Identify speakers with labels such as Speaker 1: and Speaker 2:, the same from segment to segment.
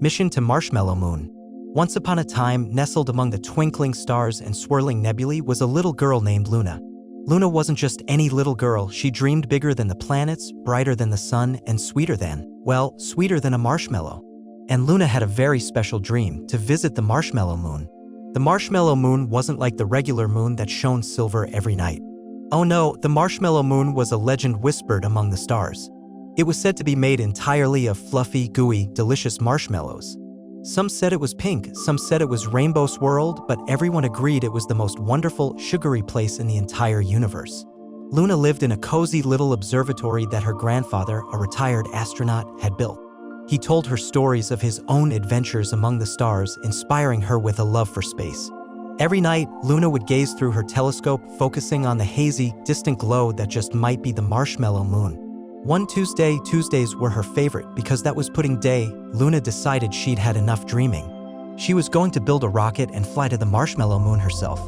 Speaker 1: Mission to Marshmallow Moon. Once upon a time, nestled among the twinkling stars and swirling nebulae was a little girl named Luna. Luna wasn't just any little girl, she dreamed bigger than the planets, brighter than the sun, and sweeter than a marshmallow. And Luna had a very special dream, to visit the Marshmallow Moon. The Marshmallow Moon wasn't like the regular moon that shone silver every night. Oh no, the Marshmallow Moon was a legend whispered among the stars. It was said to be made entirely of fluffy, gooey, delicious marshmallows. Some said it was pink, some said it was rainbow swirled, but everyone agreed it was the most wonderful, sugary place in the entire universe. Luna lived in a cozy little observatory that her grandfather, a retired astronaut, had built. He told her stories of his own adventures among the stars, inspiring her with a love for space. Every night, Luna would gaze through her telescope, focusing on the hazy, distant glow that just might be the Marshmallow Moon. One Tuesdays were her favorite because that was pudding day. Luna decided she'd had enough dreaming. She was going to build a rocket and fly to the Marshmallow Moon herself.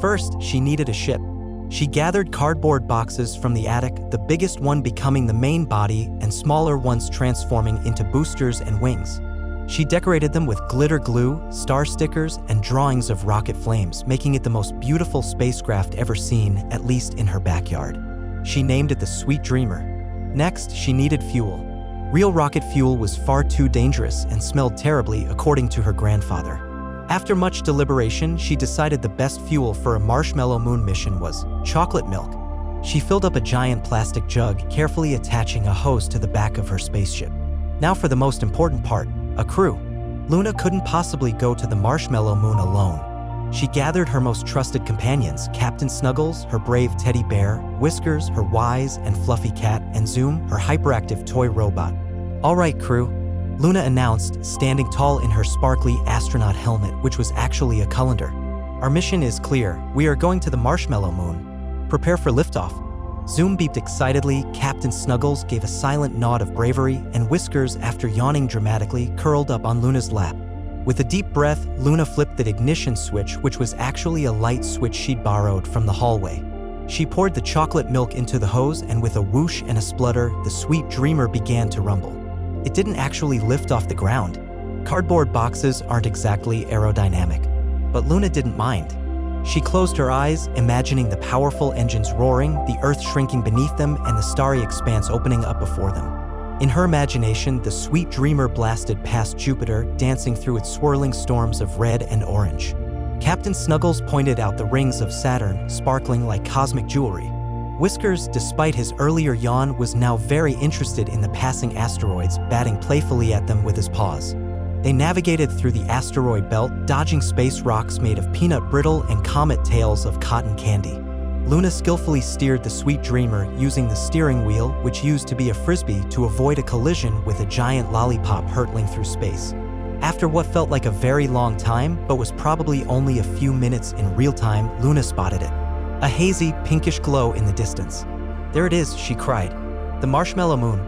Speaker 1: First, she needed a ship. She gathered cardboard boxes from the attic, the biggest one becoming the main body and smaller ones transforming into boosters and wings. She decorated them with glitter glue, star stickers, and drawings of rocket flames, making it the most beautiful spacecraft ever seen, at least in her backyard. She named it the Sweet Dreamer. Next, she needed fuel. Real rocket fuel was far too dangerous and smelled terribly, according to her grandfather. After much deliberation, she decided the best fuel for a Marshmallow Moon mission was chocolate milk. She filled up a giant plastic jug, carefully attaching a hose to the back of her spaceship. Now for the most important part, a crew. Luna couldn't possibly go to the Marshmallow Moon alone. She gathered her most trusted companions, Captain Snuggles, her brave teddy bear, Whiskers, her wise and fluffy cat, and Zoom, her hyperactive toy robot. "All right, crew," Luna announced, standing tall in her sparkly astronaut helmet, which was actually a colander. "Our mission is clear. We are going to the Marshmallow Moon. Prepare for liftoff." Zoom beeped excitedly, Captain Snuggles gave a silent nod of bravery, and Whiskers, after yawning dramatically, curled up on Luna's lap. With a deep breath, Luna flipped the ignition switch, which was actually a light switch she'd borrowed from the hallway. She poured the chocolate milk into the hose, and with a whoosh and a splutter, the Sweet Dreamer began to rumble. It didn't actually lift off the ground. Cardboard boxes aren't exactly aerodynamic. But Luna didn't mind. She closed her eyes, imagining the powerful engines roaring, the earth shrinking beneath them, and the starry expanse opening up before them. In her imagination, the Sweet Dreamer blasted past Jupiter, dancing through its swirling storms of red and orange. Captain Snuggles pointed out the rings of Saturn, sparkling like cosmic jewelry. Whiskers, despite his earlier yawn, was now very interested in the passing asteroids, batting playfully at them with his paws. They navigated through the asteroid belt, dodging space rocks made of peanut brittle and comet tails of cotton candy. Luna skillfully steered the Sweet Dreamer using the steering wheel, which used to be a frisbee, to avoid a collision with a giant lollipop hurtling through space. After what felt like a very long time, but was probably only a few minutes in real time, Luna spotted it. A hazy, pinkish glow in the distance. "There it is," she cried. "The Marshmallow Moon."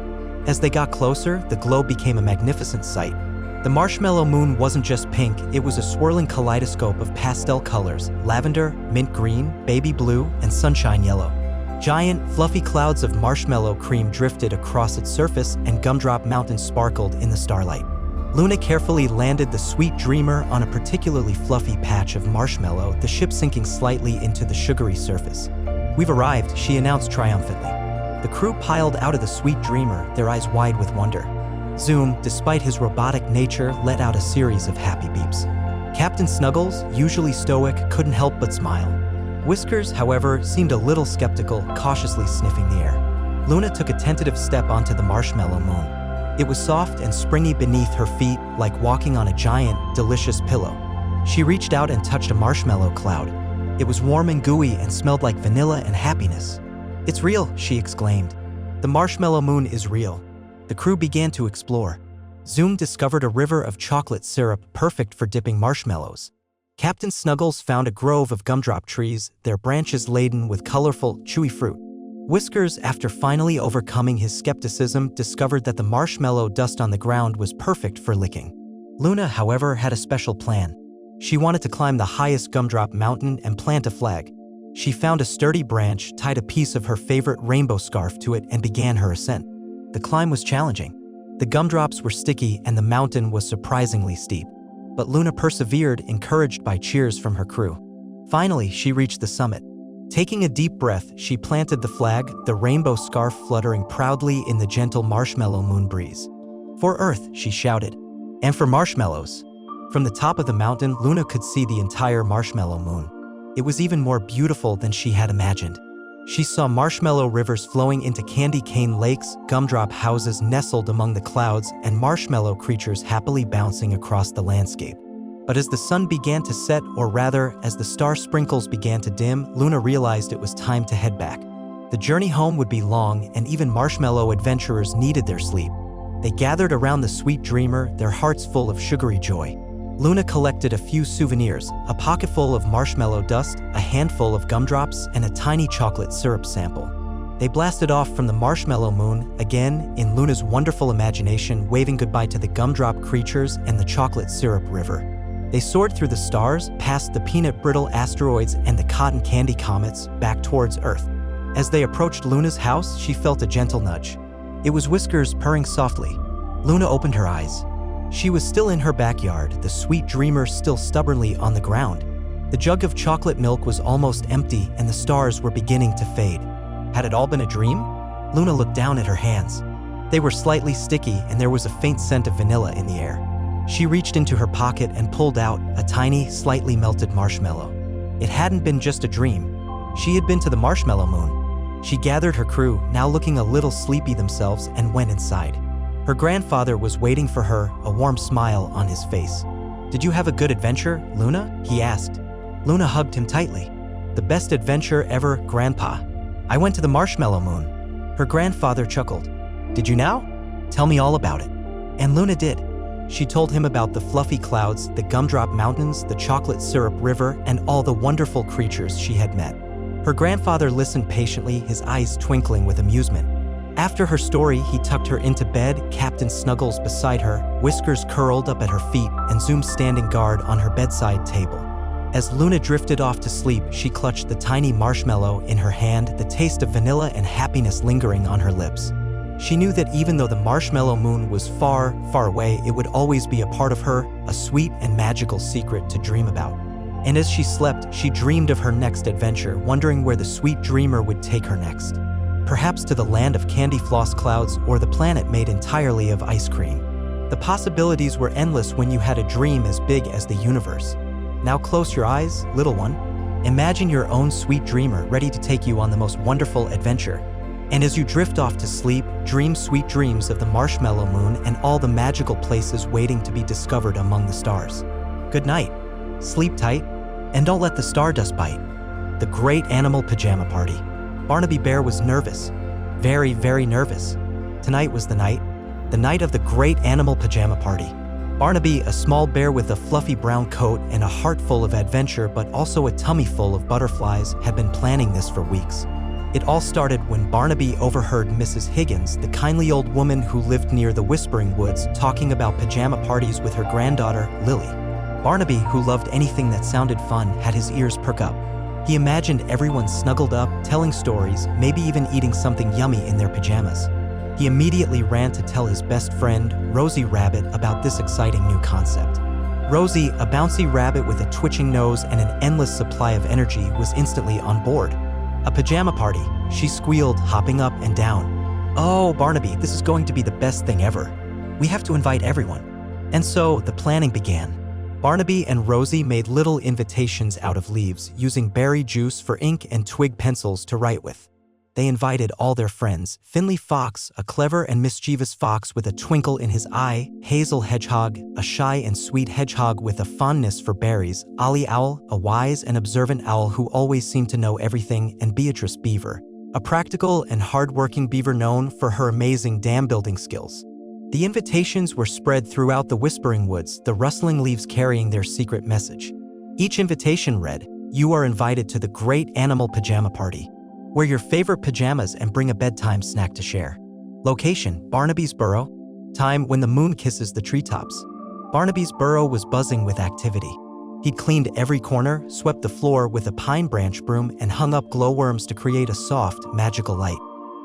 Speaker 1: As they got closer, the glow became a magnificent sight. The Marshmallow Moon wasn't just pink, it was a swirling kaleidoscope of pastel colors: lavender, mint green, baby blue, and sunshine yellow. Giant, fluffy clouds of marshmallow cream drifted across its surface, and Gumdrop Mountain sparkled in the starlight. Luna carefully landed the Sweet Dreamer on a particularly fluffy patch of marshmallow, the ship sinking slightly into the sugary surface. "We've arrived," she announced triumphantly. The crew piled out of the Sweet Dreamer, their eyes wide with wonder. Zoom, despite his robotic nature, let out a series of happy beeps. Captain Snuggles, usually stoic, couldn't help but smile. Whiskers, however, seemed a little skeptical, cautiously sniffing the air. Luna took a tentative step onto the Marshmallow Moon. It was soft and springy beneath her feet, like walking on a giant, delicious pillow. She reached out and touched a marshmallow cloud. It was warm and gooey and smelled like vanilla and happiness. "It's real," she exclaimed. "The Marshmallow Moon is real." The crew began to explore. Zoom discovered a river of chocolate syrup perfect for dipping marshmallows. Captain Snuggles found a grove of gumdrop trees, their branches laden with colorful, chewy fruit. Whiskers, after finally overcoming his skepticism, discovered that the marshmallow dust on the ground was perfect for licking. Luna, however, had a special plan. She wanted to climb the highest Gumdrop Mountain and plant a flag. She found a sturdy branch, tied a piece of her favorite rainbow scarf to it, and began her ascent. The climb was challenging. The gumdrops were sticky and the mountain was surprisingly steep. But Luna persevered, encouraged by cheers from her crew. Finally, she reached the summit. Taking a deep breath, she planted the flag, the rainbow scarf fluttering proudly in the gentle marshmallow moon breeze. "For Earth," she shouted. "And for marshmallows." From the top of the mountain, Luna could see the entire marshmallow moon. It was even more beautiful than she had imagined. She saw marshmallow rivers flowing into candy cane lakes, gumdrop houses nestled among the clouds, and marshmallow creatures happily bouncing across the landscape. But as the sun began to set, or rather, as the star sprinkles began to dim, Luna realized it was time to head back. The journey home would be long, and even marshmallow adventurers needed their sleep. They gathered around the sweet dreamer, their hearts full of sugary joy. Luna collected a few souvenirs, a pocketful of marshmallow dust, a handful of gumdrops, and a tiny chocolate syrup sample. They blasted off from the marshmallow moon, again, in Luna's wonderful imagination, waving goodbye to the gumdrop creatures and the chocolate syrup river. They soared through the stars, past the peanut brittle asteroids and the cotton candy comets, back towards Earth. As they approached Luna's house, she felt a gentle nudge. It was Whiskers purring softly. Luna opened her eyes. She was still in her backyard, the sweet dreamer still stubbornly on the ground. The jug of chocolate milk was almost empty and the stars were beginning to fade. Had it all been a dream? Luna looked down at her hands. They were slightly sticky and there was a faint scent of vanilla in the air. She reached into her pocket and pulled out a tiny, slightly melted marshmallow. It hadn't been just a dream. She had been to the marshmallow moon. She gathered her crew, now looking a little sleepy themselves, and went inside. Her grandfather was waiting for her, a warm smile on his face. "Did you have a good adventure, Luna?" he asked. Luna hugged him tightly. "The best adventure ever, Grandpa. I went to the marshmallow moon." Her grandfather chuckled. "Did you now? Tell me all about it." And Luna did. She told him about the fluffy clouds, the gumdrop mountains, the chocolate syrup river, and all the wonderful creatures she had met. Her grandfather listened patiently, his eyes twinkling with amusement. After her story, he tucked her into bed, Captain Snuggles beside her, Whiskers curled up at her feet, and Zoom standing guard on her bedside table. As Luna drifted off to sleep, she clutched the tiny marshmallow in her hand, the taste of vanilla and happiness lingering on her lips. She knew that even though the marshmallow moon was far, far away, it would always be a part of her, a sweet and magical secret to dream about. And as she slept, she dreamed of her next adventure, wondering where the sweet dreamer would take her next. Perhaps to the land of candy floss clouds or the planet made entirely of ice cream. The possibilities were endless when you had a dream as big as the universe. Now close your eyes, little one. Imagine your own sweet dreamer ready to take you on the most wonderful adventure. And as you drift off to sleep, dream sweet dreams of the marshmallow moon and all the magical places waiting to be discovered among the stars. Good night. Sleep tight, and don't let the stardust bite. The Great Animal Pajama Party. Barnaby Bear was nervous. Very, very nervous. Tonight was the night of the Great Animal Pajama Party. Barnaby, a small bear with a fluffy brown coat and a heart full of adventure but also a tummy full of butterflies, had been planning this for weeks. It all started when Barnaby overheard Mrs. Higgins, the kindly old woman who lived near the Whispering Woods, talking about pajama parties with her granddaughter, Lily. Barnaby, who loved anything that sounded fun, had his ears perk up. He imagined everyone snuggled up, telling stories, maybe even eating something yummy in their pajamas. He immediately ran to tell his best friend, Rosie Rabbit, about this exciting new concept. Rosie, a bouncy rabbit with a twitching nose and an endless supply of energy, was instantly on board. "A pajama party," she squealed, hopping up and down. "Oh, Barnaby, this is going to be the best thing ever. We have to invite everyone." And so the planning began. Barnaby and Rosie made little invitations out of leaves, using berry juice for ink and twig pencils to write with. They invited all their friends: Finley Fox, a clever and mischievous fox with a twinkle in his eye; Hazel Hedgehog, a shy and sweet hedgehog with a fondness for berries; Ollie Owl, a wise and observant owl who always seemed to know everything; and Beatrice Beaver, a practical and hard-working beaver known for her amazing dam-building skills. The invitations were spread throughout the Whispering Woods, the rustling leaves carrying their secret message. Each invitation read, "You are invited to the Great Animal Pajama Party. Wear your favorite pajamas and bring a bedtime snack to share. Location, Barnaby's Burrow. Time, when the moon kisses the treetops." Barnaby's burrow was buzzing with activity. He'd cleaned every corner, swept the floor with a pine branch broom, and hung up glowworms to create a soft, magical light.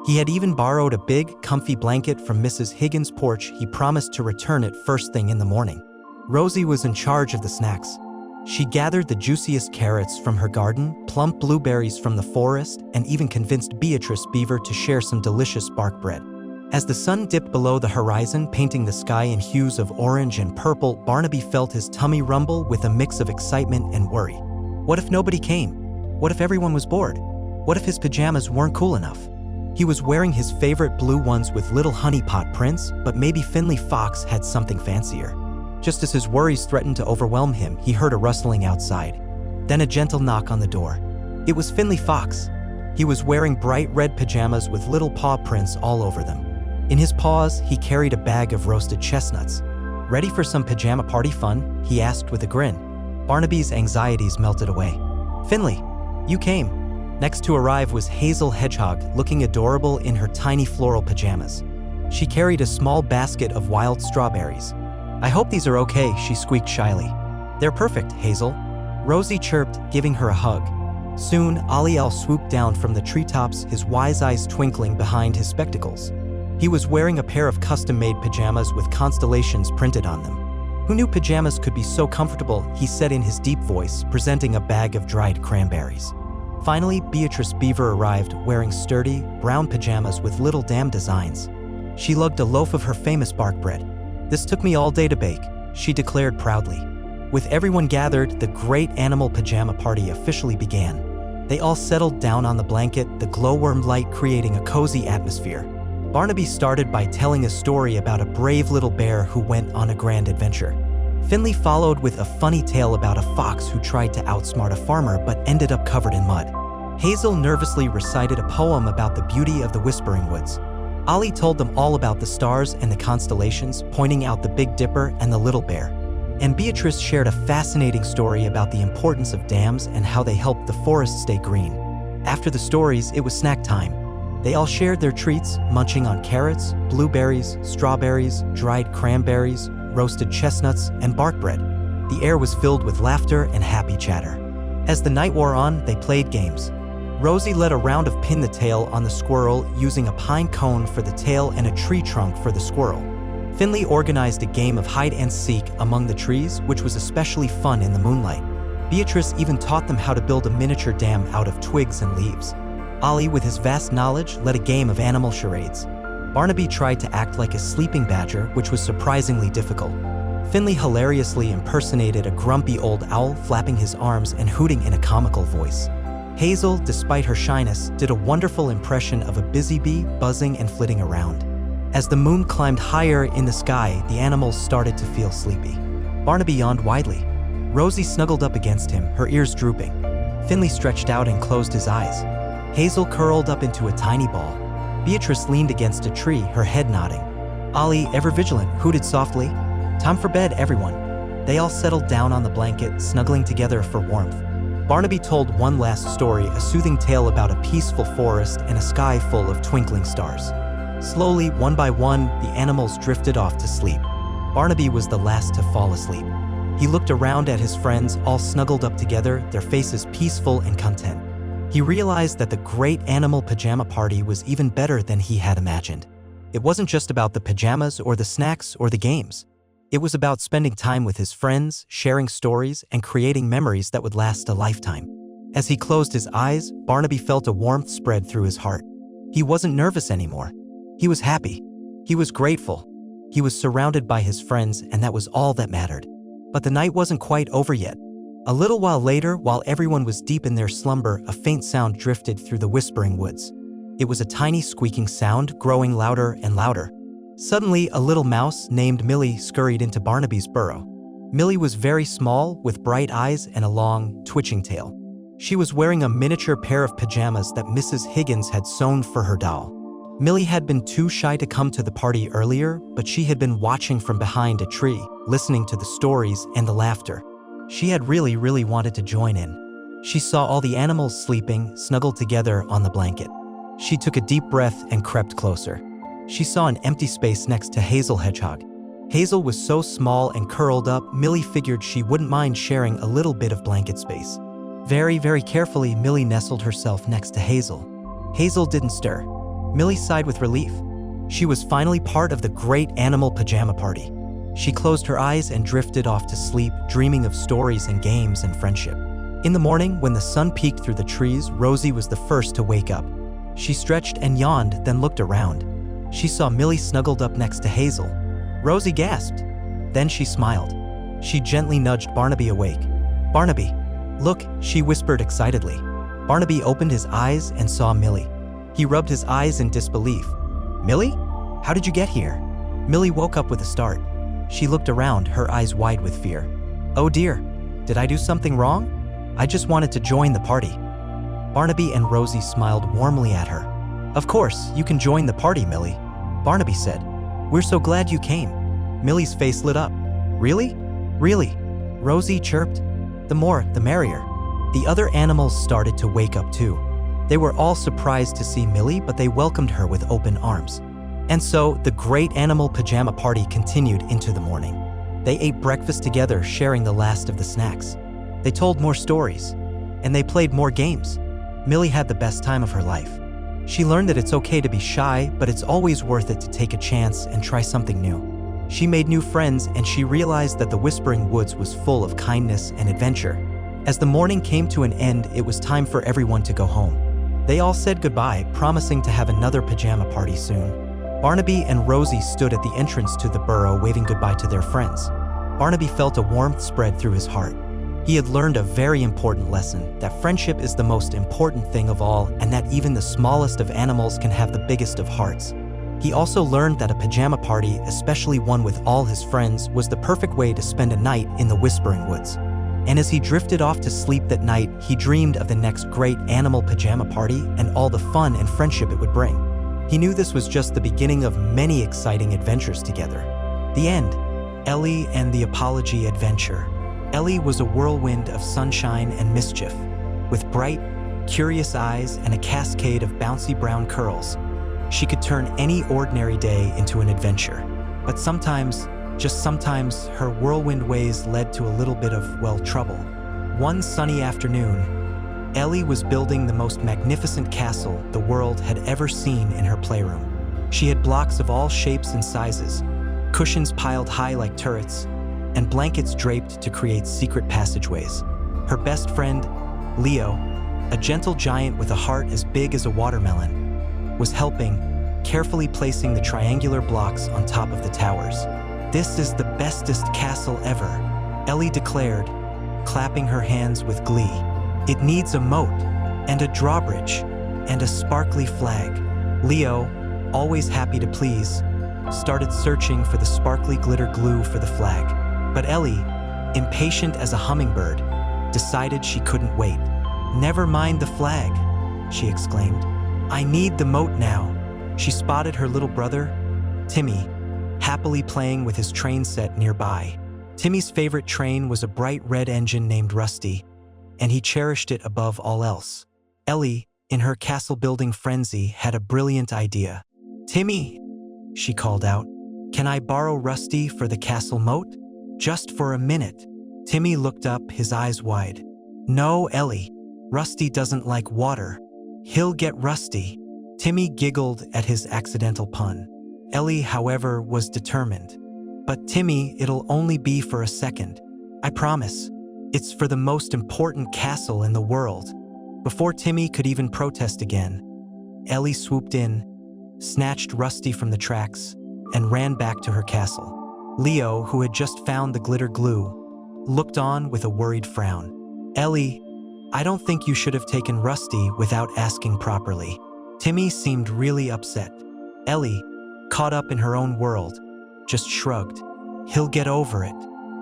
Speaker 1: He had even borrowed a big, comfy blanket from Mrs. Higgins' porch. He promised to return it first thing in the morning. Rosie was in charge of the snacks. She gathered the juiciest carrots from her garden, plump blueberries from the forest, and even convinced Beatrice Beaver to share some delicious bark bread. As the sun dipped below the horizon, painting the sky in hues of orange and purple, Barnaby felt his tummy rumble with a mix of excitement and worry. What if nobody came? What if everyone was bored? What if his pajamas weren't cool enough? He was wearing his favorite blue ones with little honeypot prints, but maybe Finley Fox had something fancier. Just as his worries threatened to overwhelm him, he heard a rustling outside. Then a gentle knock on the door. It was Finley Fox. He was wearing bright red pajamas with little paw prints all over them. In his paws, he carried a bag of roasted chestnuts. "Ready for some pajama party fun?" he asked with a grin. Barnaby's anxieties melted away. "Finley, you came." Next to arrive was Hazel Hedgehog, looking adorable in her tiny floral pajamas. She carried a small basket of wild strawberries. "I hope these are okay," she squeaked shyly. "They're perfect, Hazel." Rosie chirped, giving her a hug. Soon, Ollie Owl swooped down from the treetops, his wise eyes twinkling behind his spectacles. He was wearing a pair of custom-made pajamas with constellations printed on them. "Who knew pajamas could be so comfortable?" he said in his deep voice, presenting a bag of dried cranberries. Finally, Beatrice Beaver arrived, wearing sturdy, brown pajamas with little dam designs. She lugged a loaf of her famous bark bread. "This took me all day to bake," she declared proudly. With everyone gathered, the great animal pajama party officially began. They all settled down on the blanket, the glowworm light creating a cozy atmosphere. Barnaby started by telling a story about a brave little bear who went on a grand adventure. Finley followed with a funny tale about a fox who tried to outsmart a farmer but ended up covered in mud. Hazel nervously recited a poem about the beauty of the Whispering Woods. Ollie told them all about the stars and the constellations, pointing out the Big Dipper and the Little Bear. And Beatrice shared a fascinating story about the importance of dams and how they help the forest stay green. After the stories, it was snack time. They all shared their treats, munching on carrots, blueberries, strawberries, dried cranberries, roasted chestnuts, and bark bread. The air was filled with laughter and happy chatter. As the night wore on, they played games. Rosie led a round of pin the tail on the squirrel, using a pine cone for the tail and a tree trunk for the squirrel. Finley organized a game of hide and seek among the trees, which was especially fun in the moonlight. Beatrice even taught them how to build a miniature dam out of twigs and leaves. Ollie, with his vast knowledge, led a game of animal charades. Barnaby tried to act like a sleeping badger, which was surprisingly difficult. Finley hilariously impersonated a grumpy old owl, flapping his arms and hooting in a comical voice. Hazel, despite her shyness, did a wonderful impression of a busy bee, buzzing and flitting around. As the moon climbed higher in the sky, the animals started to feel sleepy. Barnaby yawned widely. Rosie snuggled up against him, her ears drooping. Finley stretched out and closed his eyes. Hazel curled up into a tiny ball. Beatrice leaned against a tree, her head nodding. Ollie, ever vigilant, hooted softly. "Time for bed, everyone." They all settled down on the blanket, snuggling together for warmth. Barnaby told one last story, a soothing tale about a peaceful forest and a sky full of twinkling stars. Slowly, one by one, the animals drifted off to sleep. Barnaby was the last to fall asleep. He looked around at his friends, all snuggled up together, their faces peaceful and content. He realized that the great animal pajama party was even better than he had imagined. It wasn't just about the pajamas or the snacks or the games. It was about spending time with his friends, sharing stories, and creating memories that would last a lifetime. As he closed his eyes, Barnaby felt a warmth spread through his heart. He wasn't nervous anymore. He was happy. He was grateful. He was surrounded by his friends, and that was all that mattered. But the night wasn't quite over yet. A little while later, while everyone was deep in their slumber, a faint sound drifted through the Whispering Woods. It was a tiny squeaking sound, growing louder and louder. Suddenly, a little mouse named Millie scurried into Barnaby's burrow. Millie was very small, with bright eyes and a long, twitching tail. She was wearing a miniature pair of pajamas that Mrs. Higgins had sewn for her doll. Millie had been too shy to come to the party earlier, but she had been watching from behind a tree, listening to the stories and the laughter. She had really wanted to join in. She saw all the animals sleeping, snuggled together on the blanket. She took a deep breath and crept closer. She saw an empty space next to Hazel Hedgehog. Hazel was so small and curled up, Millie figured she wouldn't mind sharing a little bit of blanket space. Very carefully, Millie nestled herself next to Hazel. Hazel didn't stir. Millie sighed with relief. She was finally part of the great animal pajama party. She closed her eyes and drifted off to sleep, dreaming of stories and games and friendship. In the morning, when the sun peeked through the trees, Rosie was the first to wake up. She stretched and yawned, then looked around. She saw Millie snuggled up next to Hazel. Rosie gasped. Then she smiled. She gently nudged Barnaby awake. "Barnaby, look," she whispered excitedly. Barnaby opened his eyes and saw Millie. He rubbed his eyes in disbelief. "Millie? How did you get here?" Millie woke up with a start. She looked around, her eyes wide with fear. "Oh dear, did I do something wrong? I just wanted to join the party." Barnaby and Rosie smiled warmly at her. "Of course, you can join the party, Millie," Barnaby said. "We're so glad you came." Millie's face lit up. "Really? Really?" Rosie chirped. "The more, the merrier." The other animals started to wake up too. They were all surprised to see Millie, but they welcomed her with open arms. And so, the great animal pajama party continued into the morning. They ate breakfast together, sharing the last of the snacks. They told more stories, and they played more games. Millie had the best time of her life. She learned that it's okay to be shy, but it's always worth it to take a chance and try something new. She made new friends, and she realized that the Whispering Woods was full of kindness and adventure. As the morning came to an end, it was time for everyone to go home. They all said goodbye, promising to have another pajama party soon. Barnaby and Rosie stood at the entrance to the burrow, waving goodbye to their friends. Barnaby felt a warmth spread through his heart. He had learned a very important lesson, that friendship is the most important thing of all, and that even the smallest of animals can have the biggest of hearts. He also learned that a pajama party, especially one with all his friends, was the perfect way to spend a night in the Whispering Woods. And as he drifted off to sleep that night, he dreamed of the next great animal pajama party and all the fun and friendship it would bring. He knew this was just the beginning of many exciting adventures together. The end. Ellie and the Apology Adventure. Ellie was a whirlwind of sunshine and mischief. With bright, curious eyes and a cascade of bouncy brown curls, she could turn any ordinary day into an adventure. But sometimes, just sometimes, her whirlwind ways led to a little bit of, well, trouble. One sunny afternoon, Ellie was building the most magnificent castle the world had ever seen in her playroom. She had blocks of all shapes and sizes, cushions piled high like turrets, and blankets draped to create secret passageways. Her best friend, Leo, a gentle giant with a heart as big as a watermelon, was helping, carefully placing the triangular blocks on top of the towers. "This is the bestest castle ever," Ellie declared, clapping her hands with glee. "It needs a moat, and a drawbridge, and a sparkly flag." Leo, always happy to please, started searching for the sparkly glitter glue for the flag. But Ellie, impatient as a hummingbird, decided she couldn't wait. "Never mind the flag," she exclaimed. "I need the moat now." She spotted her little brother, Timmy, happily playing with his train set nearby. Timmy's favorite train was a bright red engine named Rusty, and he cherished it above all else. Ellie, in her castle-building frenzy, had a brilliant idea. "Timmy," she called out, "can I borrow Rusty for the castle moat? Just for a minute." Timmy looked up, his eyes wide. "No, Ellie. Rusty doesn't like water. He'll get rusty." Timmy giggled at his accidental pun. Ellie, however, was determined. "But Timmy, it'll only be for a second. I promise. It's for the most important castle in the world." Before Timmy could even protest again, Ellie swooped in, snatched Rusty from the tracks, and ran back to her castle. Leo, who had just found the glitter glue, looked on with a worried frown. "Ellie, I don't think you should have taken Rusty without asking properly." Timmy seemed really upset. Ellie, caught up in her own world, just shrugged. "He'll get over it.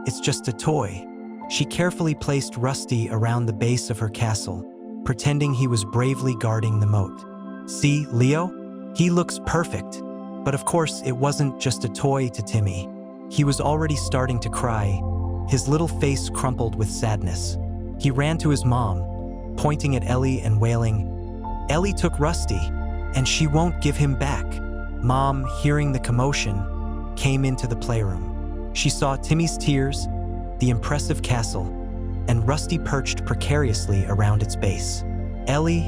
Speaker 1: It's just a toy." She carefully placed Rusty around the base of her castle, pretending he was bravely guarding the moat. "See, Leo? He looks perfect." But of course, it wasn't just a toy to Timmy. He was already starting to cry, his little face crumpled with sadness. He ran to his mom, pointing at Ellie and wailing, "Ellie took Rusty, and she won't give him back." Mom, hearing the commotion, came into the playroom. She saw Timmy's tears, the impressive castle, and Rusty perched precariously around its base. "Ellie,"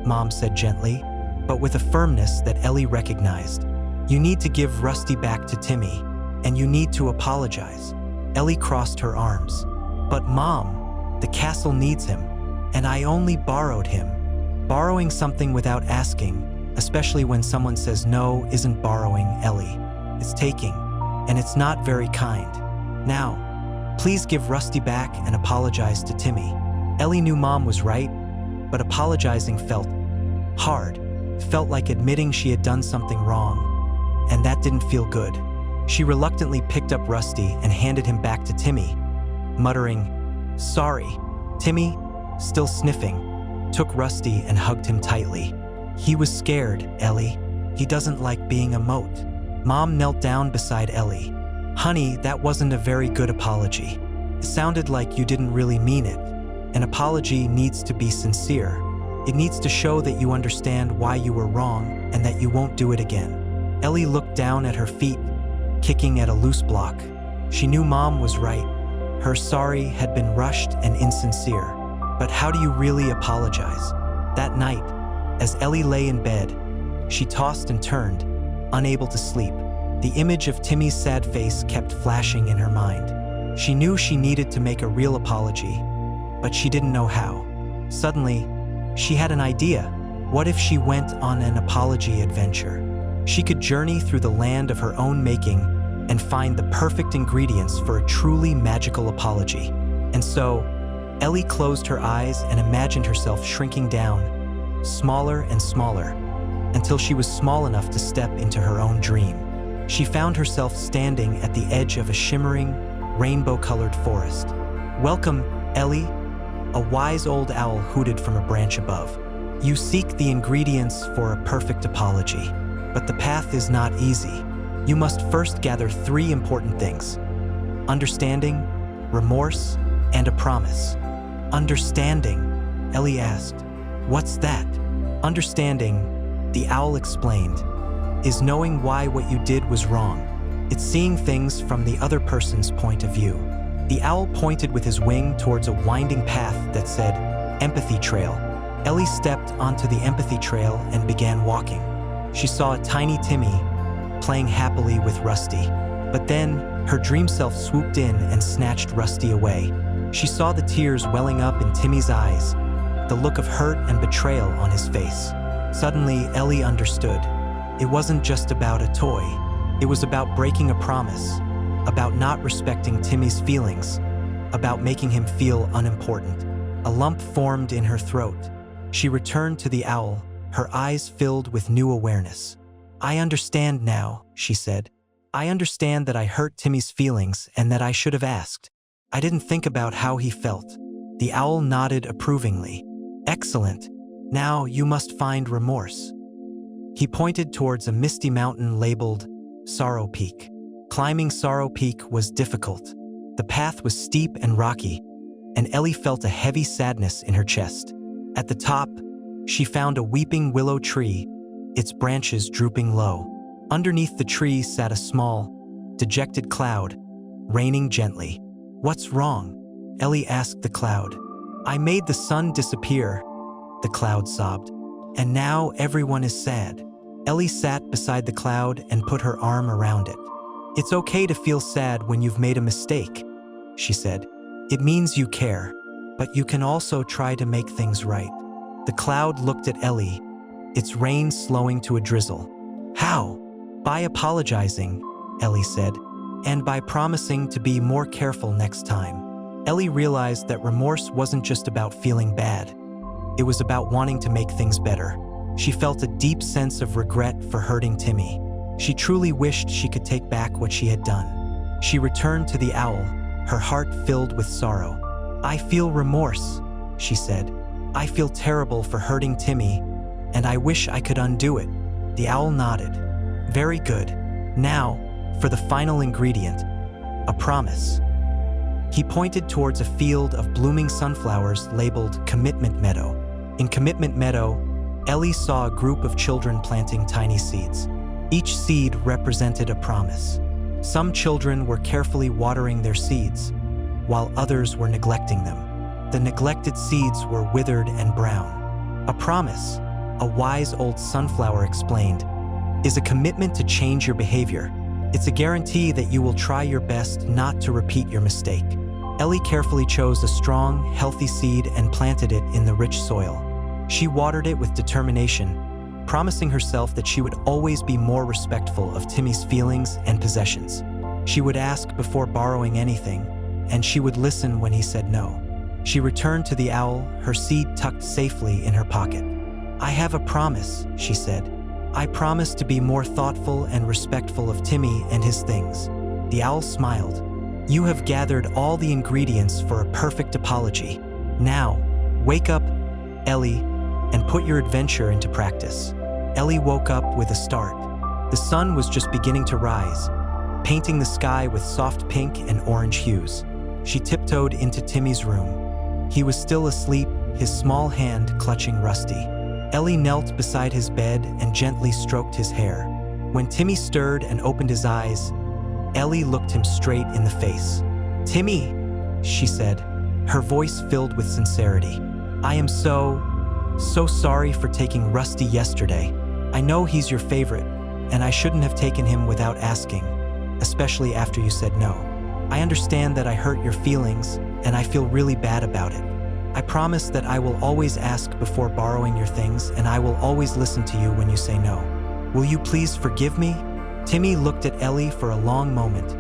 Speaker 1: Mom said gently, but with a firmness that Ellie recognized. "You need to give Rusty back to Timmy, and you need to apologize." Ellie crossed her arms. "But Mom, the castle needs him, and I only borrowed him." Borrowing something without asking, especially when someone says no, isn't borrowing, Ellie. It's taking, and it's not very kind. "Now, please give Rusty back and apologize to Timmy." Ellie knew Mom was right, but apologizing felt hard. It felt like admitting she had done something wrong, and that didn't feel good. She reluctantly picked up Rusty and handed him back to Timmy, muttering, "Sorry." Timmy, still sniffing, took Rusty and hugged him tightly. "He was scared, Ellie. He doesn't like being a moat." Mom knelt down beside Ellie. "Honey, that wasn't a very good apology. It sounded like you didn't really mean it. An apology needs to be sincere. It needs to show that you understand why you were wrong and that you won't do it again." Ellie looked down at her feet, kicking at a loose block. She knew Mom was right. Her sorry had been rushed and insincere. But how do you really apologize? That night, as Ellie lay in bed, she tossed and turned, unable to sleep. The image of Timmy's sad face kept flashing in her mind. She knew she needed to make a real apology, but she didn't know how. Suddenly, she had an idea. What if she went on an apology adventure? She could journey through the land of her own making and find the perfect ingredients for a truly magical apology. And so, Ellie closed her eyes and imagined herself shrinking down, smaller and smaller, until she was small enough to step into her own dream. She found herself standing at the edge of a shimmering, rainbow-colored forest. "Welcome, Ellie," a wise old owl hooted from a branch above. "You seek the ingredients for a perfect apology, but the path is not easy. You must first gather 3 important things: understanding, remorse, and a promise." "Understanding?" Ellie asked. "What's that?" "Understanding," the owl explained, "is knowing why what you did was wrong. It's seeing things from the other person's point of view." The owl pointed with his wing towards a winding path that said, "Empathy Trail." Ellie stepped onto the empathy trail and began walking. She saw a tiny Timmy playing happily with Rusty. But then, her dream self swooped in and snatched Rusty away. She saw the tears welling up in Timmy's eyes, the look of hurt and betrayal on his face. Suddenly, Ellie understood. It wasn't just about a toy. It was about breaking a promise, about not respecting Timmy's feelings, about making him feel unimportant. A lump formed in her throat. She returned to the owl, her eyes filled with new awareness. "I understand now," she said. "I understand that I hurt Timmy's feelings and that I should have asked. I didn't think about how he felt." The owl nodded approvingly. "Excellent. Now you must find remorse." He pointed towards a misty mountain labeled Sorrow Peak. Climbing Sorrow Peak was difficult. The path was steep and rocky, and Ellie felt a heavy sadness in her chest. At the top, she found a weeping willow tree, its branches drooping low. Underneath the tree sat a small, dejected cloud, raining gently. "What's wrong?" Ellie asked the cloud. "I made the sun disappear," the cloud sobbed, "and now everyone is sad." Ellie sat beside the cloud and put her arm around it. "It's okay to feel sad when you've made a mistake," she said. "It means you care, but you can also try to make things right." The cloud looked at Ellie, its rain slowing to a drizzle. "How?" "By apologizing," Ellie said, "and by promising to be more careful next time." Ellie realized that remorse wasn't just about feeling bad. It was about wanting to make things better. She felt a deep sense of regret for hurting Timmy. She truly wished she could take back what she had done. She returned to the owl, her heart filled with sorrow. "I feel remorse," she said. "I feel terrible for hurting Timmy, and I wish I could undo it." The owl nodded. "Very good. Now, for the final ingredient, a promise." He pointed towards a field of blooming sunflowers labeled Commitment Meadow. In Commitment Meadow, Ellie saw a group of children planting tiny seeds. Each seed represented a promise. Some children were carefully watering their seeds, while others were neglecting them. The neglected seeds were withered and brown. A promise, a wise old sunflower explained, is a commitment to change your behavior. It's a guarantee that you will try your best not to repeat your mistake. Ellie carefully chose a strong, healthy seed and planted it in the rich soil. She watered it with determination, promising herself that she would always be more respectful of Timmy's feelings and possessions. She would ask before borrowing anything, and she would listen when he said no. She returned to the owl, her seed tucked safely in her pocket. "I have a promise," she said. "I promise to be more thoughtful and respectful of Timmy and his things." The owl smiled. "You have gathered all the ingredients for a perfect apology. Now, wake up, Ellie, and put your adventure into practice." Ellie woke up with a start. The sun was just beginning to rise, painting the sky with soft pink and orange hues. She tiptoed into Timmy's room. He was still asleep, his small hand clutching Rusty. Ellie knelt beside his bed and gently stroked his hair. When Timmy stirred and opened his eyes, Ellie looked him straight in the face. "Timmy," she said, her voice filled with sincerity. "I am so sorry for taking Rusty yesterday. I know he's your favorite, and I shouldn't have taken him without asking, especially after you said no. I understand that I hurt your feelings, and I feel really bad about it. I promise that I will always ask before borrowing your things, and I will always listen to you when you say no. Will you please forgive me?" Timmy looked at Ellie for a long moment,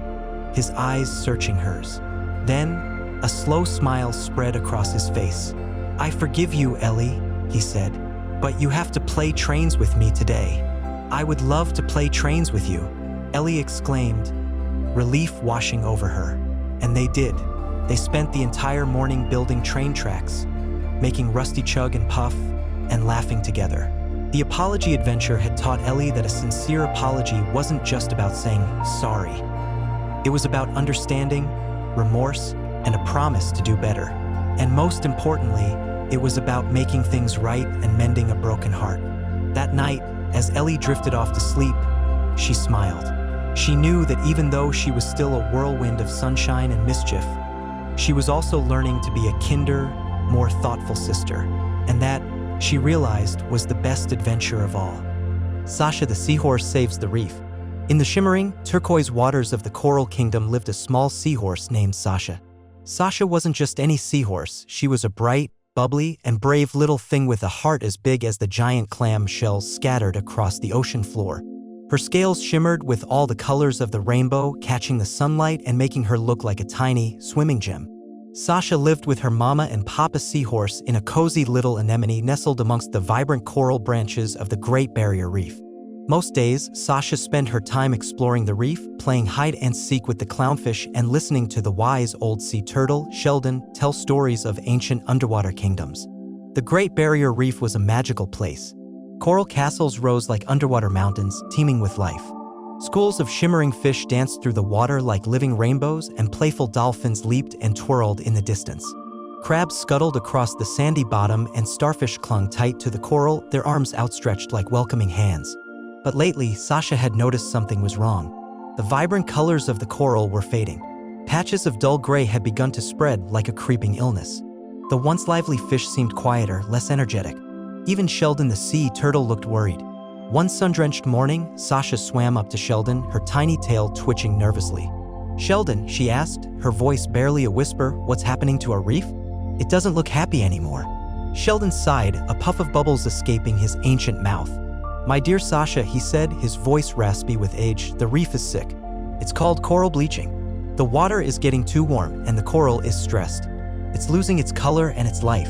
Speaker 1: his eyes searching hers. Then, a slow smile spread across his face. "I forgive you, Ellie," he said, "but you have to play trains with me today." "I would love to play trains with you," Ellie exclaimed, relief washing over her. And they did. They spent the entire morning building train tracks, making Rusty chug and puff, and laughing together. The apology adventure had taught Ellie that a sincere apology wasn't just about saying sorry. It was about understanding, remorse, and a promise to do better. And most importantly, it was about making things right and mending a broken heart. That night, as Ellie drifted off to sleep, she smiled. She knew that even though she was still a whirlwind of sunshine and mischief, she was also learning to be a kinder, more thoughtful sister. And that, she realized, was the best adventure of all. Sasha the seahorse saves the reef. In the shimmering, turquoise waters of the Coral Kingdom lived a small seahorse named Sasha. Sasha wasn't just any seahorse, she was a bright, bubbly, and brave little thing with a heart as big as the giant clam shells scattered across the ocean floor. Her scales shimmered with all the colors of the rainbow, catching the sunlight and making her look like a tiny, swimming gem. Sasha lived with her mama and papa seahorse in a cozy little anemone nestled amongst the vibrant coral branches of the Great Barrier Reef. Most days, Sasha spent her time exploring the reef, playing hide-and-seek with the clownfish and listening to the wise old sea turtle, Sheldon, tell stories of ancient underwater kingdoms. The Great Barrier Reef was a magical place. Coral castles rose like underwater mountains, teeming with life. Schools of shimmering fish danced through the water like living rainbows, and playful dolphins leaped and twirled in the distance. Crabs scuttled across the sandy bottom, and starfish clung tight to the coral, their arms outstretched like welcoming hands. But lately, Sasha had noticed something was wrong. The vibrant colors of the coral were fading. Patches of dull gray had begun to spread like a creeping illness. The once lively fish seemed quieter, less energetic. Even Sheldon the sea turtle looked worried. One sun-drenched morning, Sasha swam up to Sheldon, her tiny tail twitching nervously. "Sheldon," she asked, her voice barely a whisper, "what's happening to our reef? It doesn't look happy anymore." Sheldon sighed, a puff of bubbles escaping his ancient mouth. "My dear Sasha," he said, his voice raspy with age, "the reef is sick. It's called coral bleaching. The water is getting too warm, and the coral is stressed. It's losing its color and its life."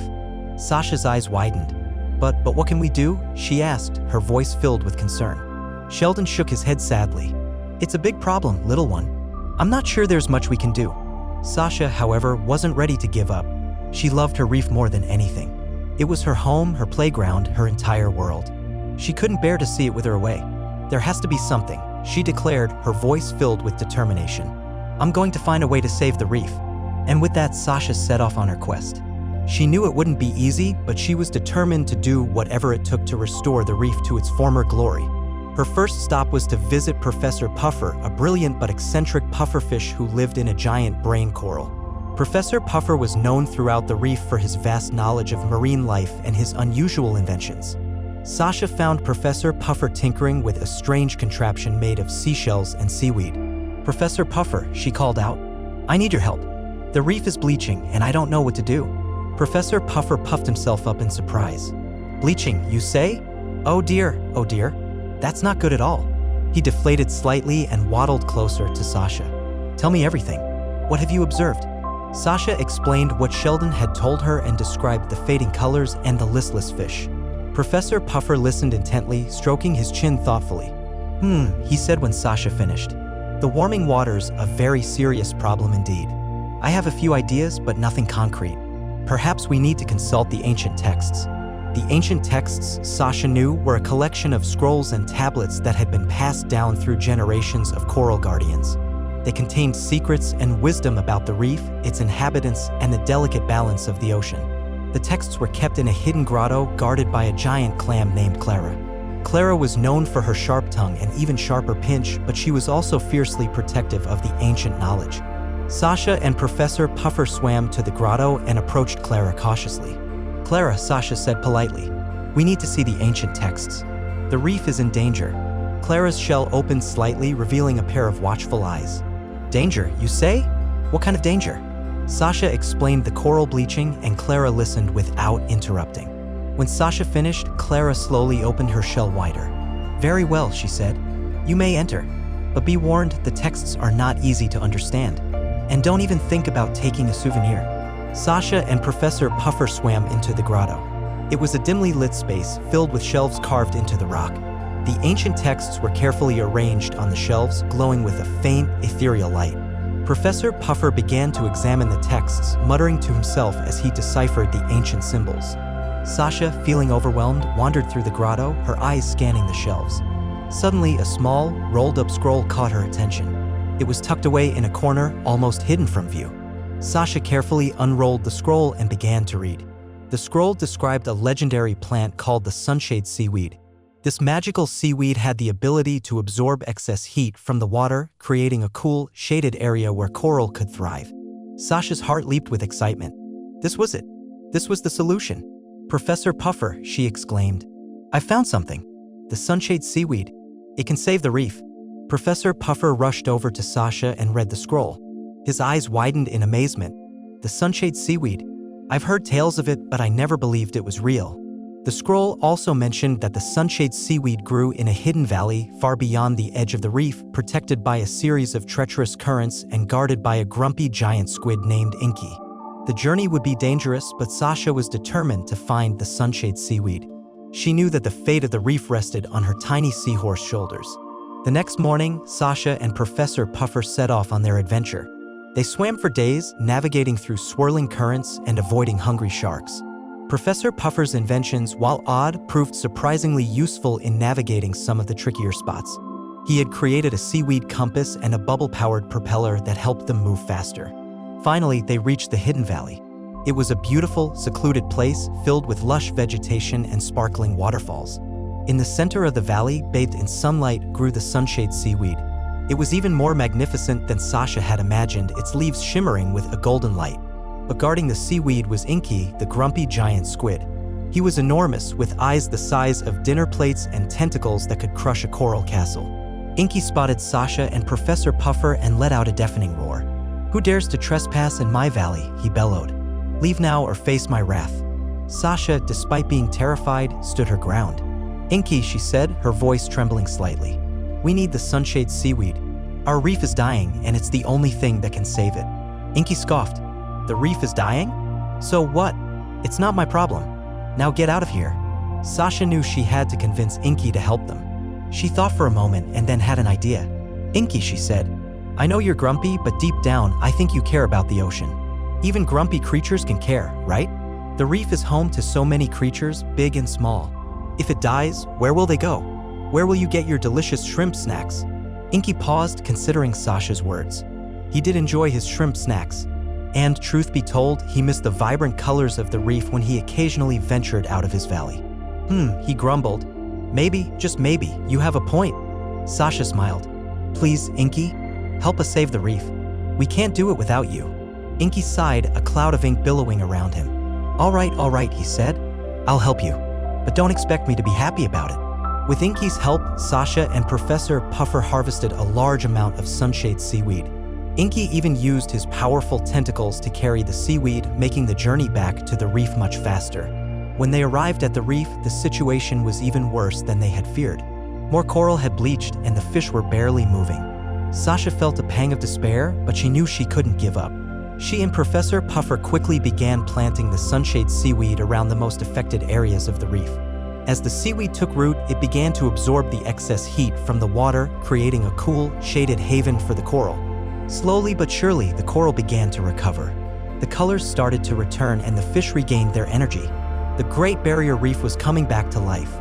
Speaker 1: Sasha's eyes widened. But what can we do?" she asked, her voice filled with concern. Sheldon shook his head sadly. "It's a big problem, little one. I'm not sure there's much we can do." Sasha, however, wasn't ready to give up. She loved her reef more than anything. It was her home, her playground, her entire world. She couldn't bear to see it wither away. "There has to be something," she declared, her voice filled with determination. "I'm going to find a way to save the reef." And with that, Sasha set off on her quest. She knew it wouldn't be easy, but she was determined to do whatever it took to restore the reef to its former glory. Her first stop was to visit Professor Puffer, a brilliant but eccentric pufferfish who lived in a giant brain coral. Professor Puffer was known throughout the reef for his vast knowledge of marine life and his unusual inventions. Sasha found Professor Puffer tinkering with a strange contraption made of seashells and seaweed. "Professor Puffer," she called out, "I need your help. The reef is bleaching and I don't know what to do." Professor Puffer puffed himself up in surprise. "Bleaching, you say? Oh dear, that's not good at all." He deflated slightly and waddled closer to Sasha. "Tell me everything. What have you observed?" Sasha explained what Sheldon had told her and described the fading colors and the listless fish. Professor Puffer listened intently, stroking his chin thoughtfully. He said when Sasha finished. "The warming water's a very serious problem indeed. I have a few ideas, but nothing concrete. Perhaps we need to consult the ancient texts." The ancient texts, Sasha knew, were a collection of scrolls and tablets that had been passed down through generations of coral guardians. They contained secrets and wisdom about the reef, its inhabitants, and the delicate balance of the ocean. The texts were kept in a hidden grotto guarded by a giant clam named Clara. Clara was known for her sharp tongue and even sharper pinch, but she was also fiercely protective of the ancient knowledge. Sasha and Professor Puffer swam to the grotto and approached Clara cautiously. "Clara," Sasha said politely, "we need to see the ancient texts. The reef is in danger." Clara's shell opened slightly, revealing a pair of watchful eyes. "Danger, you say? What kind of danger?" Sasha explained the coral bleaching, and Clara listened without interrupting. When Sasha finished, Clara slowly opened her shell wider. "Very well," she said. "You may enter. But be warned, the texts are not easy to understand. And don't even think about taking a souvenir." Sasha and Professor Puffer swam into the grotto. It was a dimly lit space filled with shelves carved into the rock. The ancient texts were carefully arranged on the shelves, glowing with a faint, ethereal light. Professor Puffer began to examine the texts, muttering to himself as he deciphered the ancient symbols. Sasha, feeling overwhelmed, wandered through the grotto, her eyes scanning the shelves. Suddenly, a small, rolled-up scroll caught her attention. It was tucked away in a corner, almost hidden from view. Sasha carefully unrolled the scroll and began to read. The scroll described a legendary plant called the sunshade seaweed. This magical seaweed had the ability to absorb excess heat from the water, creating a cool, shaded area where coral could thrive. Sasha's heart leaped with excitement. This was it. This was the solution. "Professor Puffer," she exclaimed, "I found something. The sunshade seaweed. It can save the reef." Professor Puffer rushed over to Sasha and read the scroll. His eyes widened in amazement. "The sunshade seaweed. I've heard tales of it, but I never believed it was real." The scroll also mentioned that the sunshade seaweed grew in a hidden valley far beyond the edge of the reef, protected by a series of treacherous currents and guarded by a grumpy giant squid named Inky. The journey would be dangerous, but Sasha was determined to find the sunshade seaweed. She knew that the fate of the reef rested on her tiny seahorse shoulders. The next morning, Sasha and Professor Puffer set off on their adventure. They swam for days, navigating through swirling currents and avoiding hungry sharks. Professor Puffer's inventions, while odd, proved surprisingly useful in navigating some of the trickier spots. He had created a seaweed compass and a bubble-powered propeller that helped them move faster. Finally, they reached the hidden valley. It was a beautiful, secluded place filled with lush vegetation and sparkling waterfalls. In the center of the valley, bathed in sunlight, grew the sunshade seaweed. It was even more magnificent than Sasha had imagined, its leaves shimmering with a golden light. But guarding the seaweed was Inky, the grumpy giant squid. He was enormous, with eyes the size of dinner plates and tentacles that could crush a coral castle. Inky spotted Sasha and Professor Puffer and let out a deafening roar. "Who dares to trespass in my valley?" he bellowed. "Leave now or face my wrath." Sasha, despite being terrified, stood her ground. "Inky," she said, her voice trembling slightly, "we need the sunshade seaweed. Our reef is dying, and it's the only thing that can save it." Inky scoffed. "The reef is dying? So what? It's not my problem. Now get out of here." Sasha knew she had to convince Inky to help them. She thought for a moment and then had an idea. "Inky," she said, "I know you're grumpy, but deep down, I think you care about the ocean. Even grumpy creatures can care, right? The reef is home to so many creatures, big and small. If it dies, where will they go? Where will you get your delicious shrimp snacks?" Inky paused, considering Sasha's words. He did enjoy his shrimp snacks. And, truth be told, he missed the vibrant colors of the reef when he occasionally ventured out of his valley. He grumbled. "Maybe, just maybe, you have a point." Sasha smiled. "Please, Inky, help us save the reef. We can't do it without you." Inky sighed, a cloud of ink billowing around him. All right, he said. "I'll help you. but don't expect me to be happy about it. With Inky's help, Sasha and Professor Puffer harvested a large amount of sunshade seaweed. Inky even used his powerful tentacles to carry the seaweed, making the journey back to the reef much faster. When they arrived at the reef, the situation was even worse than they had feared. More coral had bleached and the fish were barely moving. Sasha felt a pang of despair, but she knew she couldn't give up. She and Professor Puffer quickly began planting the sunshade seaweed around the most affected areas of the reef. As the seaweed took root, it began to absorb the excess heat from the water, creating a cool, shaded haven for the coral. Slowly but surely, the coral began to recover. The colors started to return and the fish regained their energy. The Great Barrier Reef was coming back to life.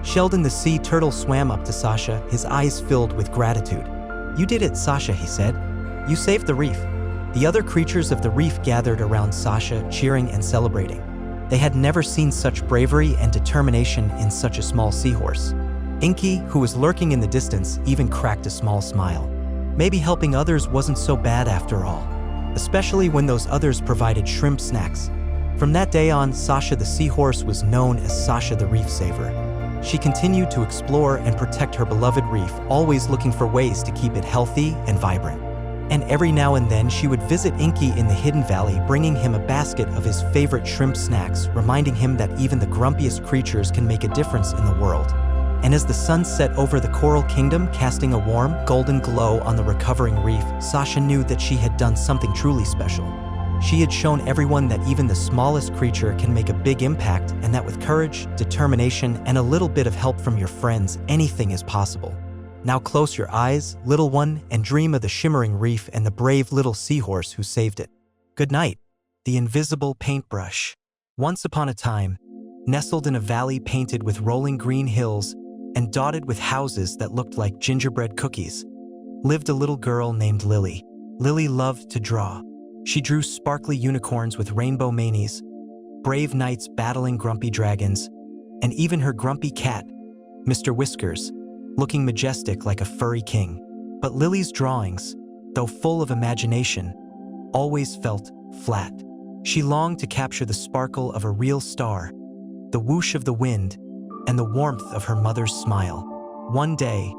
Speaker 1: Sheldon the sea turtle swam up to Sasha, his eyes filled with gratitude. "You did it, Sasha," he said. "You saved the reef." The other creatures of the reef gathered around Sasha, cheering and celebrating. They had never seen such bravery and determination in such a small seahorse. Inky, who was lurking in the distance, even cracked a small smile. Maybe helping others wasn't so bad after all, especially when those others provided shrimp snacks. From that day on, Sasha the seahorse was known as Sasha the Reef Saver. She continued to explore and protect her beloved reef, always looking for ways to keep it healthy and vibrant. And every now and then she would visit Inky in the hidden valley, bringing him a basket of his favorite shrimp snacks, reminding him that even the grumpiest creatures can make a difference in the world. And as the sun set over the coral kingdom, casting a warm, golden glow on the recovering reef, Sasha knew that she had done something truly special. She had shown everyone that even the smallest creature can make a big impact, and that with courage, determination, and a little bit of help from your friends, anything is possible. Now close your eyes, little one, and dream of the shimmering reef and the brave little seahorse who saved it. Good night. The Invisible Paintbrush. Once upon a time, nestled in a valley painted with rolling green hills and dotted with houses that looked like gingerbread cookies, lived a little girl named Lily. Lily loved to draw. She drew sparkly unicorns with rainbow manes, brave knights battling grumpy dragons, and even her grumpy cat, Mr. Whiskers, looking majestic like a furry king. But Lily's drawings, though full of imagination, always felt flat. She longed to capture the sparkle of a real star, the whoosh of the wind, and the warmth of her mother's smile. One day,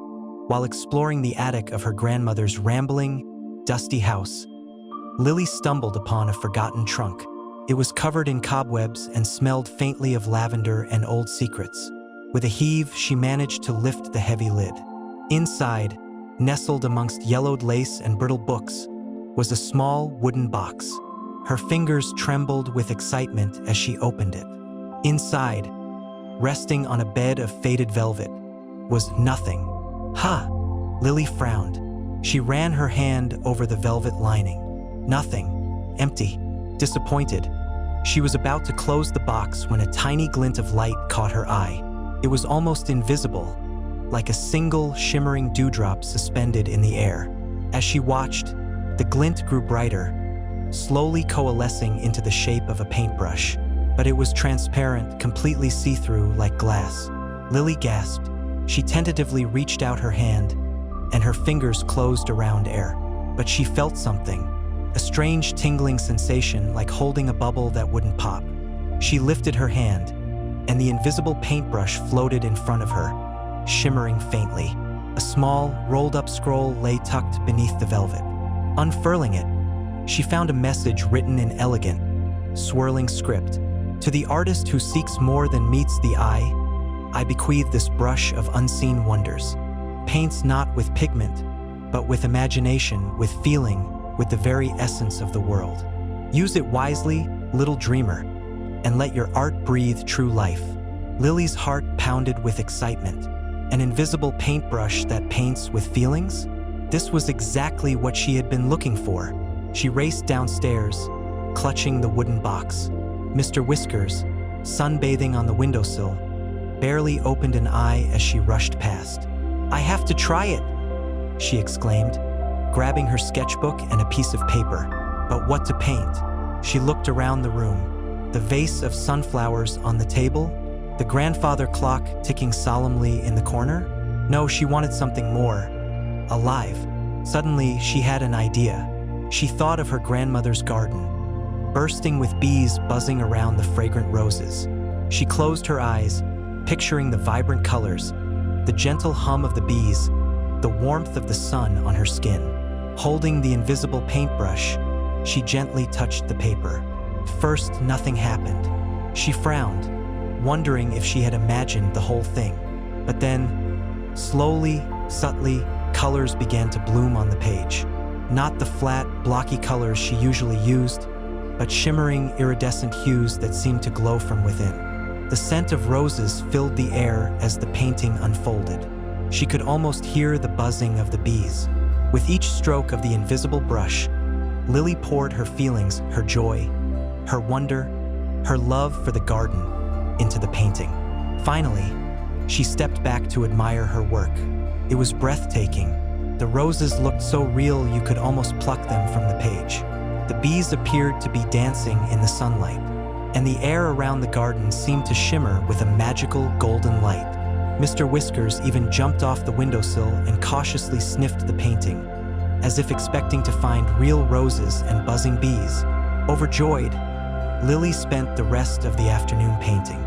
Speaker 1: while exploring the attic of her grandmother's rambling, dusty house, Lily stumbled upon a forgotten trunk. It was covered in cobwebs and smelled faintly of lavender and old secrets. With a heave, she managed to lift the heavy lid. Inside, nestled amongst yellowed lace and brittle books, was a small wooden box. Her fingers trembled with excitement as she opened it. Inside, resting on a bed of faded velvet, was nothing. "Ha!" Lily frowned. She ran her hand over the velvet lining. Nothing. Empty. Disappointed, she was about to close the box when a tiny glint of light caught her eye. It was almost invisible, like a single shimmering dewdrop suspended in the air. As she watched, the glint grew brighter, slowly coalescing into the shape of a paintbrush. But it was transparent, completely see-through like glass. Lily gasped. She tentatively reached out her hand, and her fingers closed around air. But she felt something, a strange tingling sensation like holding a bubble that wouldn't pop. She lifted her hand, and the invisible paintbrush floated in front of her, shimmering faintly. A small, rolled-up scroll lay tucked beneath the velvet. Unfurling it, she found a message written in elegant, swirling script. "To the artist who seeks more than meets the eye, I bequeath this brush of unseen wonders. Paints not with pigment, but with imagination, with feeling, with the very essence of the world. Use it wisely, little dreamer, and let your art breathe true life." Lily's heart pounded with excitement. An invisible paintbrush that paints with feelings? This was exactly what she had been looking for. She raced downstairs, clutching the wooden box. Mr. Whiskers, sunbathing on the windowsill, barely opened an eye as she rushed past. "I have to try it," she exclaimed, grabbing her sketchbook and a piece of paper. But what to paint? She looked around the room. The vase of sunflowers on the table, the grandfather clock ticking solemnly in the corner. No, she wanted something more. Alive. Suddenly, she had an idea. She thought of her grandmother's garden, bursting with bees buzzing around the fragrant roses. She closed her eyes, picturing the vibrant colors, the gentle hum of the bees, the warmth of the sun on her skin. Holding the invisible paintbrush, she gently touched the paper. First, nothing happened. She frowned, wondering if she had imagined the whole thing. But then, slowly, subtly, colors began to bloom on the page. Not the flat, blocky colors she usually used, but shimmering, iridescent hues that seemed to glow from within. The scent of roses filled the air as the painting unfolded. She could almost hear the buzzing of the bees. With each stroke of the invisible brush, Lily poured her feelings, her joy, her wonder, her love for the garden into the painting. Finally, she stepped back to admire her work. It was breathtaking. The roses looked so real you could almost pluck them from the page. The bees appeared to be dancing in the sunlight, and the air around the garden seemed to shimmer with a magical golden light. Mr. Whiskers even jumped off the windowsill and cautiously sniffed the painting, as if expecting to find real roses and buzzing bees. Overjoyed, Lily spent the rest of the afternoon painting.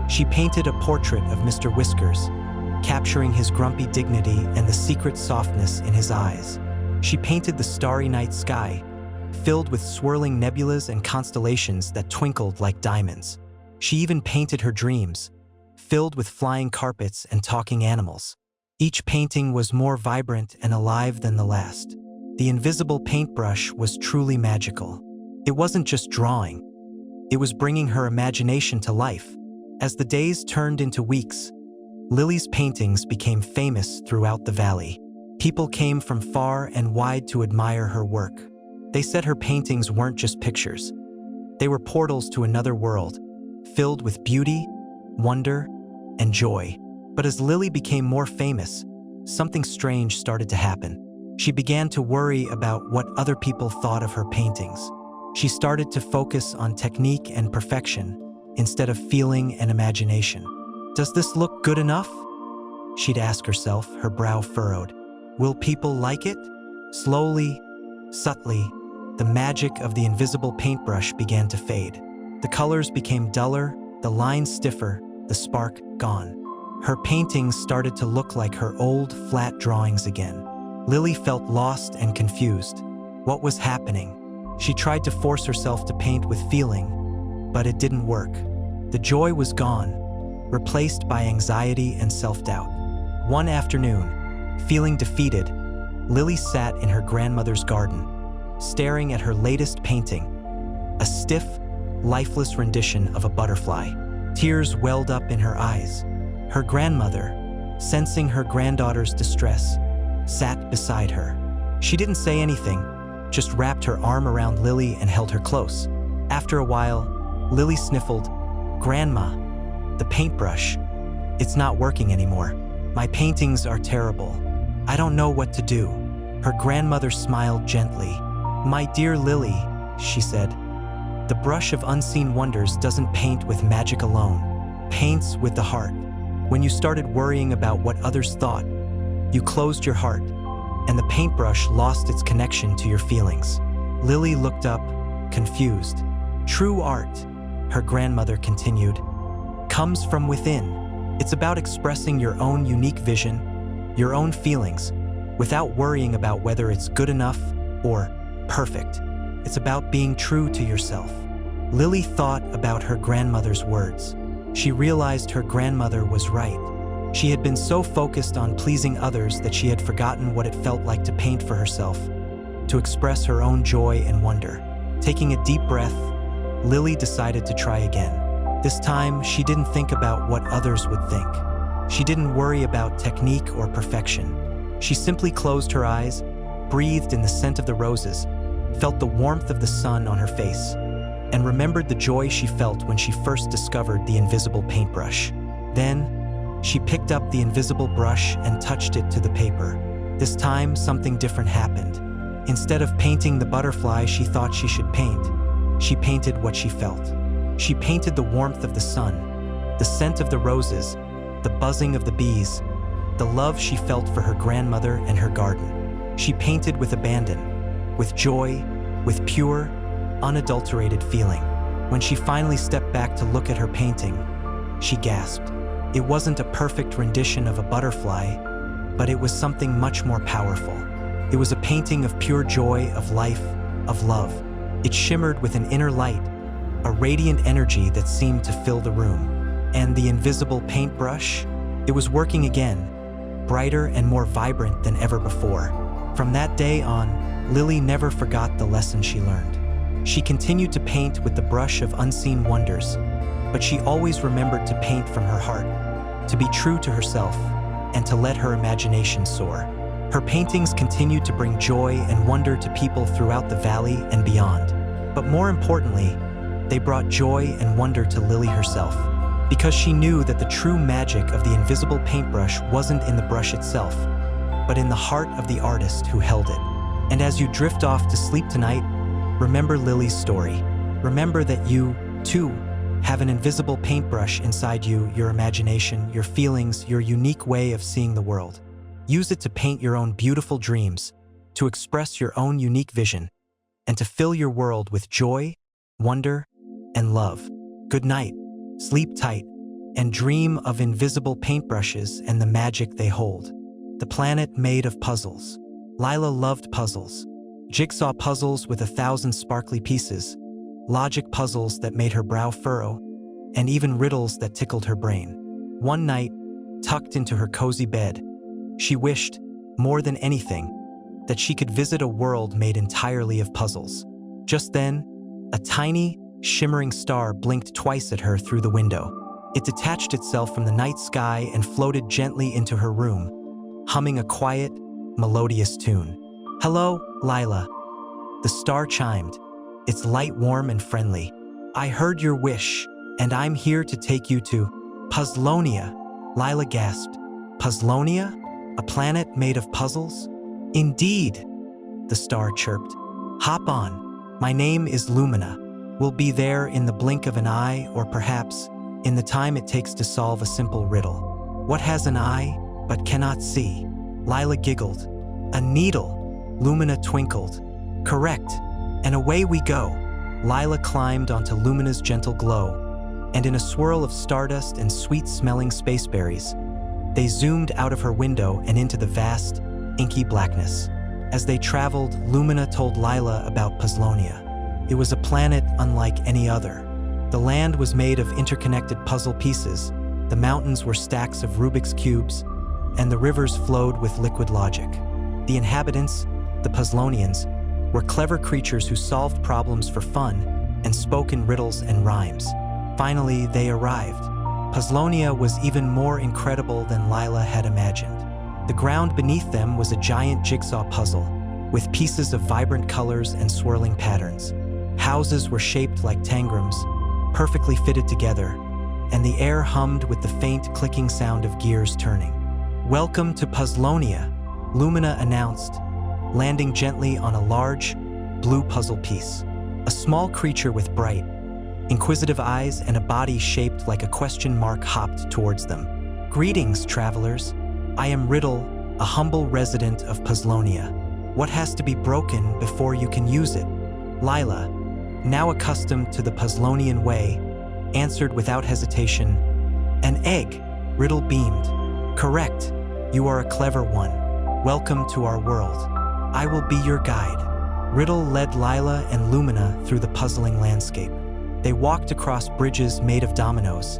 Speaker 1: She painted a portrait of Mr. Whiskers, capturing his grumpy dignity and the secret softness in his eyes. She painted the starry night sky, filled with swirling nebulas and constellations that twinkled like diamonds. She even painted her dreams, filled with flying carpets and talking animals. Each painting was more vibrant and alive than the last. The invisible paintbrush was truly magical. It wasn't just drawing. It was bringing her imagination to life. As the days turned into weeks, Lily's paintings became famous throughout the valley. People came from far and wide to admire her work. They said her paintings weren't just pictures. They were portals to another world, filled with beauty, wonder, and joy. But as Lily became more famous, something strange started to happen. She began to worry about what other people thought of her paintings. She started to focus on technique and perfection instead of feeling and imagination. Does this look good enough? She'd ask herself, her brow furrowed. Will people like it? Slowly, subtly, the magic of the invisible paintbrush began to fade. The colors became duller, the lines stiffer, the spark gone. Her paintings started to look like her old, flat drawings again. Lily felt lost and confused. What was happening? She tried to force herself to paint with feeling, but it didn't work. The joy was gone, replaced by anxiety and self-doubt. One afternoon, feeling defeated, Lily sat in her grandmother's garden, staring at her latest painting, a stiff, lifeless rendition of a butterfly. Tears welled up in her eyes. Her grandmother, sensing her granddaughter's distress, sat beside her. She didn't say anything, just wrapped her arm around Lily and held her close. After a while, Lily sniffled, "Grandma, the paintbrush, it's not working anymore. My paintings are terrible. I don't know what to do." Her grandmother smiled gently. "My dear Lily," she said, "the brush of unseen wonders doesn't paint with magic alone. Paints with the heart. When you started worrying about what others thought, you closed your heart, and the paintbrush lost its connection to your feelings." Lily looked up, confused. "True art," her grandmother continued, "comes from within. It's about expressing your own unique vision, your own feelings, without worrying about whether it's good enough or perfect. It's about being true to yourself." Lily thought about her grandmother's words. She realized her grandmother was right. She had been so focused on pleasing others that she had forgotten what it felt like to paint for herself, to express her own joy and wonder. Taking a deep breath, Lily decided to try again. This time, she didn't think about what others would think. She didn't worry about technique or perfection. She simply closed her eyes, breathed in the scent of the roses, felt the warmth of the sun on her face, and remembered the joy she felt when she first discovered the invisible paintbrush. Then, she picked up the invisible brush and touched it to the paper. This time, something different happened. Instead of painting the butterfly she thought she should paint, she painted what she felt. She painted the warmth of the sun, the scent of the roses, the buzzing of the bees, the love she felt for her grandmother and her garden. She painted with abandon, with joy, with pure, unadulterated feeling. When she finally stepped back to look at her painting, she gasped. It wasn't a perfect rendition of a butterfly, but it was something much more powerful. It was a painting of pure joy, of life, of love. It shimmered with an inner light, a radiant energy that seemed to fill the room. And the invisible paintbrush? It was working again, brighter and more vibrant than ever before. From that day on, Lily never forgot the lesson she learned. She continued to paint with the brush of unseen wonders, but she always remembered to paint from her heart, to be true to herself, and to let her imagination soar. Her paintings continued to bring joy and wonder to people throughout the valley and beyond. But more importantly, they brought joy and wonder to Lily herself, because she knew that the true magic of the invisible paintbrush wasn't in the brush itself, but in the heart of the artist who held it. And as you drift off to sleep tonight, remember Lily's story. Remember that you, too, have an invisible paintbrush inside you, your imagination, your feelings, your unique way of seeing the world. Use it to paint your own beautiful dreams, to express your own unique vision, and to fill your world with joy, wonder, and love. Good night, sleep tight, and dream of invisible paintbrushes and the magic they hold. The planet made of puzzles. Lila loved puzzles. Jigsaw puzzles with 1,000 sparkly pieces, logic puzzles that made her brow furrow, and even riddles that tickled her brain. One night, tucked into her cozy bed, she wished, more than anything, that she could visit a world made entirely of puzzles. Just then, a tiny, shimmering star blinked twice at her through the window. It detached itself from the night sky and floated gently into her room, humming a quiet, melodious tune. "Hello, Lila." The star chimed, its light warm and friendly. "I heard your wish, and I'm here to take you to Puzzlonia." Lila gasped. "Puzzlonia? A planet made of puzzles?" "Indeed," the star chirped. "Hop on. My name is Lumina. We'll be there in the blink of an eye, or perhaps in the time it takes to solve a simple riddle." "What has an eye but cannot see?" Lila giggled. "A needle," Lumina twinkled. "Correct. And away we go." Lila climbed onto Lumina's gentle glow, and in a swirl of stardust and sweet-smelling spaceberries, they zoomed out of her window and into the vast, inky blackness. As they traveled, Lumina told Lila about Puzzlonia. It was a planet unlike any other. The land was made of interconnected puzzle pieces, the mountains were stacks of Rubik's cubes, and the rivers flowed with liquid logic. The inhabitants, the Puzzlonians, were clever creatures who solved problems for fun and spoke in riddles and rhymes. Finally, they arrived. Puzzlonia was even more incredible than Lila had imagined. The ground beneath them was a giant jigsaw puzzle, with pieces of vibrant colors and swirling patterns. Houses were shaped like tangrams, perfectly fitted together, and the air hummed with the faint clicking sound of gears turning. "Welcome to Puzzlonia," Lumina announced, landing gently on a large, blue puzzle piece. A small creature with bright, inquisitive eyes and a body shaped like a question mark hopped towards them. "Greetings, travelers. I am Riddle, a humble resident of Puzzlonia. What has to be broken before you can use it?" Lila, now accustomed to the Puzzlonian way, answered without hesitation, "An egg," Riddle beamed. "Correct. You are a clever one. Welcome to our world. I will be your guide." Riddle led Lila and Lumina through the puzzling landscape. They walked across bridges made of dominoes,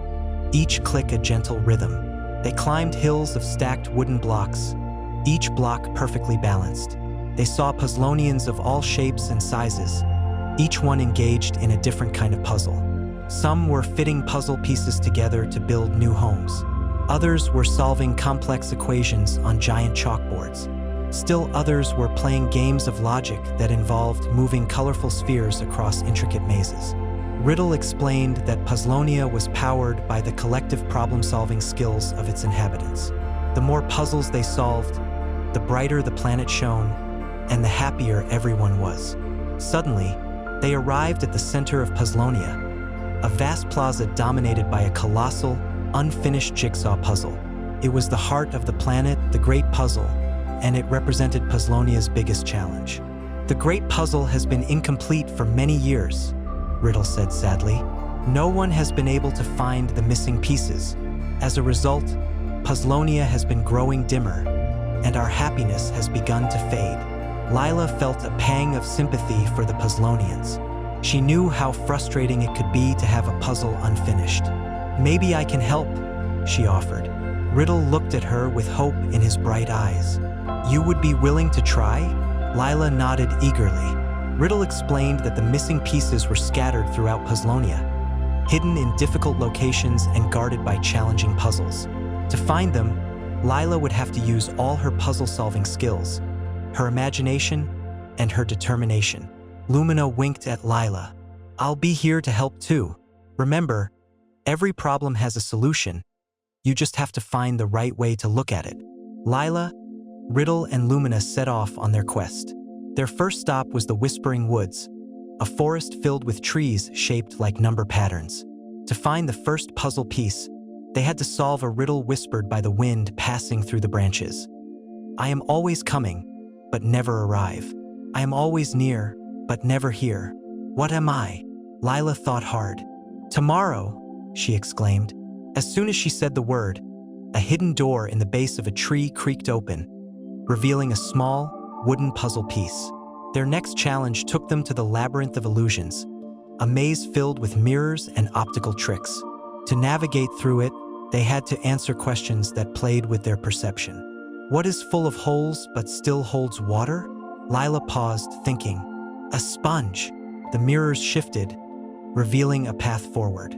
Speaker 1: each click a gentle rhythm. They climbed hills of stacked wooden blocks, each block perfectly balanced. They saw Puzzlonians of all shapes and sizes, each one engaged in a different kind of puzzle. Some were fitting puzzle pieces together to build new homes. Others were solving complex equations on giant chalkboards. Still others were playing games of logic that involved moving colorful spheres across intricate mazes. Riddle explained that Puzzlonia was powered by the collective problem-solving skills of its inhabitants. The more puzzles they solved, the brighter the planet shone, and the happier everyone was. Suddenly, they arrived at the center of Puzzlonia, a vast plaza dominated by a colossal, unfinished jigsaw puzzle. It was the heart of the planet, the Great Puzzle, and it represented Puzzlonia's biggest challenge. "The Great Puzzle has been incomplete for many years," Riddle said sadly. "No one has been able to find the missing pieces. As a result, Puzzlonia has been growing dimmer, and our happiness has begun to fade. Lila felt a pang of sympathy for the Puzzlonians. She knew how frustrating it could be to have a puzzle unfinished. "Maybe I can help," she offered. Riddle looked at her with hope in his bright eyes. "You would be willing to try?" Lila nodded eagerly. Riddle explained that the missing pieces were scattered throughout Puzzlonia, hidden in difficult locations and guarded by challenging puzzles. To find them, Lila would have to use all her puzzle-solving skills, her imagination, and her determination. Lumina winked at Lila. "I'll be here to help too. Remember, every problem has a solution. You just have to find the right way to look at it." Lila, Riddle, and Lumina set off on their quest. Their first stop was the Whispering Woods, a forest filled with trees shaped like number patterns. To find the first puzzle piece, they had to solve a riddle whispered by the wind passing through the branches. "I am always coming, but never arrive. I am always near, but never here. What am I?" Lila thought hard. "Tomorrow," she exclaimed. As soon as she said the word, a hidden door in the base of a tree creaked open, revealing a small, wooden puzzle piece. Their next challenge took them to the Labyrinth of Illusions, a maze filled with mirrors and optical tricks. To navigate through it, they had to answer questions that played with their perception. What is full of holes but still holds water? Lila paused, thinking. A sponge. The mirrors shifted, revealing a path forward.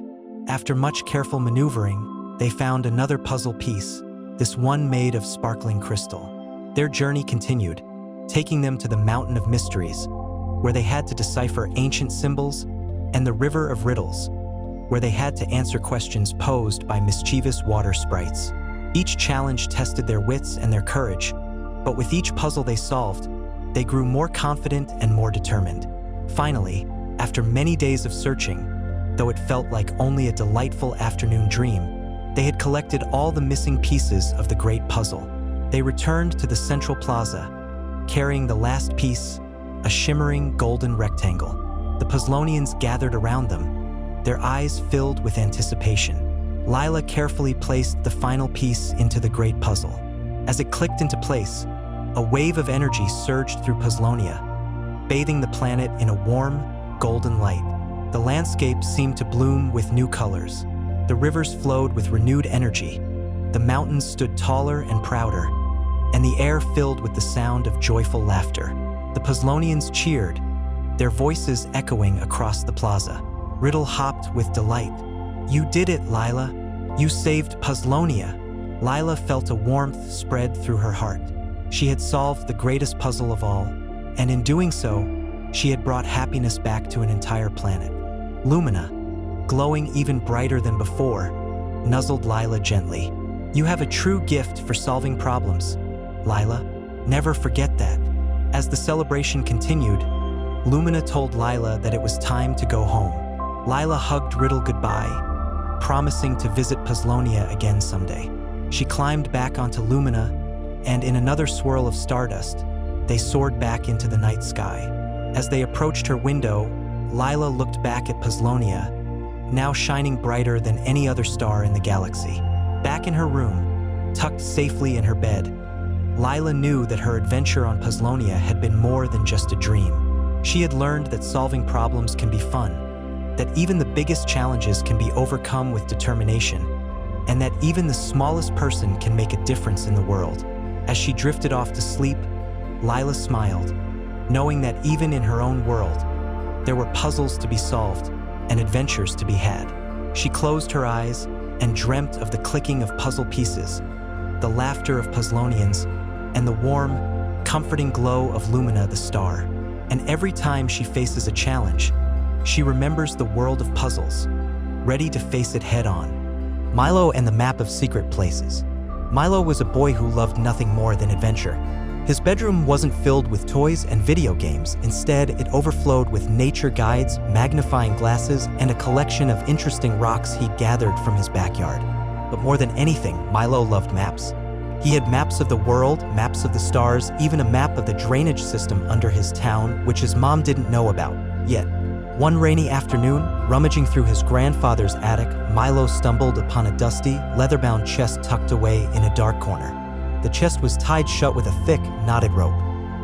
Speaker 1: After much careful maneuvering, they found another puzzle piece, this one made of sparkling crystal. Their journey continued, taking them to the Mountain of Mysteries, where they had to decipher ancient symbols, and the River of Riddles, where they had to answer questions posed by mischievous water sprites. Each challenge tested their wits and their courage, but with each puzzle they solved, they grew more confident and more determined. Finally, after many days of searching, though it felt like only a delightful afternoon dream, they had collected all the missing pieces of the great puzzle. They returned to the central plaza, carrying the last piece, a shimmering golden rectangle. The Puzzlonians gathered around them, their eyes filled with anticipation. Lila carefully placed the final piece into the great puzzle. As it clicked into place, a wave of energy surged through Puzzlonia, bathing the planet in a warm, golden light. The landscape seemed to bloom with new colors. The rivers flowed with renewed energy. The mountains stood taller and prouder, and the air filled with the sound of joyful laughter. The Puzzlonians cheered, their voices echoing across the plaza. Riddle hopped with delight. "You did it, Lila. You saved Puzzlonia." Lila felt a warmth spread through her heart. She had solved the greatest puzzle of all, and in doing so, she had brought happiness back to an entire planet. Lumina, glowing even brighter than before, nuzzled Lila gently. "You have a true gift for solving problems, Lila. Never forget that." As the celebration continued, Lumina told Lila that it was time to go home. Lila hugged Riddle goodbye, promising to visit Puzzlonia again someday. She climbed back onto Lumina, and in another swirl of stardust, they soared back into the night sky. As they approached her window, Lila looked back at Puzzlonia, now shining brighter than any other star in the galaxy. Back in her room, tucked safely in her bed, Lila knew that her adventure on Puzzlonia had been more than just a dream. She had learned that solving problems can be fun, that even the biggest challenges can be overcome with determination, and that even the smallest person can make a difference in the world. As she drifted off to sleep, Lila smiled, knowing that even in her own world, there were puzzles to be solved and adventures to be had. She closed her eyes and dreamt of the clicking of puzzle pieces, the laughter of Puzzlonians, and the warm, comforting glow of Lumina the star. And every time she faces a challenge, she remembers the world of puzzles, ready to face it head-on. Milo and the Map of Secret Places. Milo was a boy who loved nothing more than adventure. His bedroom wasn't filled with toys and video games. Instead, it overflowed with nature guides, magnifying glasses, and a collection of interesting rocks he'd gathered from his backyard. But more than anything, Milo loved maps. He had maps of the world, maps of the stars, even a map of the drainage system under his town, which his mom didn't know about. Yet, One rainy afternoon, rummaging through his grandfather's attic, Milo stumbled upon a dusty, leather-bound chest tucked away in a dark corner. The chest was tied shut with a thick, knotted rope.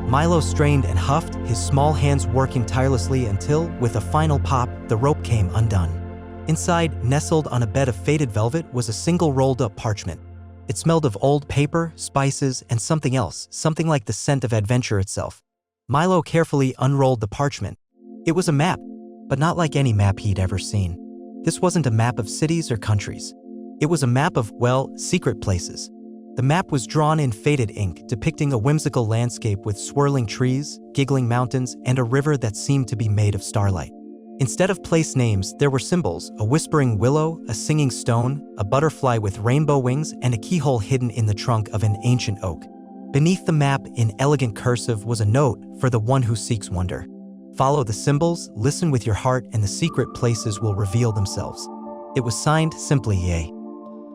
Speaker 1: Milo strained and huffed, his small hands working tirelessly until, with a final pop, the rope came undone. Inside, nestled on a bed of faded velvet, was a single rolled-up parchment. It smelled of old paper, spices, and something else, something like the scent of adventure itself. Milo carefully unrolled the parchment. It was a map, but not like any map he'd ever seen. This wasn't a map of cities or countries. It was a map of, well, secret places. The map was drawn in faded ink, depicting a whimsical landscape with swirling trees, giggling mountains, and a river that seemed to be made of starlight. Instead of place names, there were symbols: a whispering willow, a singing stone, a butterfly with rainbow wings, and a keyhole hidden in the trunk of an ancient oak. Beneath the map, in elegant cursive, was a note for the one who seeks wonder. Follow the symbols, listen with your heart, and the secret places will reveal themselves. It was signed simply EA.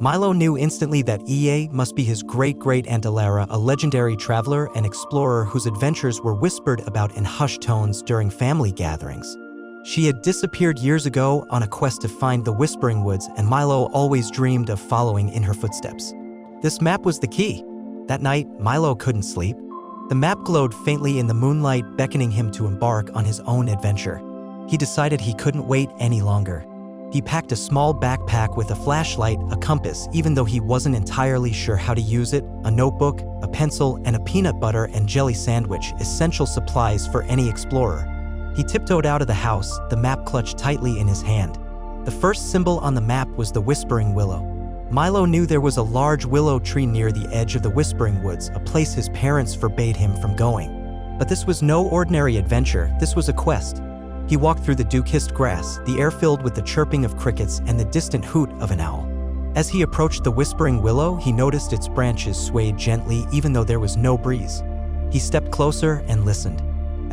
Speaker 1: Milo knew instantly that EA must be his great-great-aunt Alara, a legendary traveler and explorer whose adventures were whispered about in hushed tones during family gatherings. She had disappeared years ago on a quest to find the Whispering Woods, and Milo always dreamed of following in her footsteps. This map was the key. That night, Milo couldn't sleep. The map glowed faintly in the moonlight, beckoning him to embark on his own adventure. He decided he couldn't wait any longer. He packed a small backpack with a flashlight, a compass, even though he wasn't entirely sure how to use it, a notebook, a pencil, and a peanut butter and jelly sandwich, essential supplies for any explorer. He tiptoed out of the house, the map clutched tightly in his hand. The first symbol on the map was the Whispering Willow. Milo knew there was a large willow tree near the edge of the Whispering Woods, a place his parents forbade him from going. But this was no ordinary adventure, this was a quest. He walked through the dew-kissed grass, the air filled with the chirping of crickets and the distant hoot of an owl. As he approached the Whispering Willow, he noticed its branches swayed gently even though there was no breeze. He stepped closer and listened.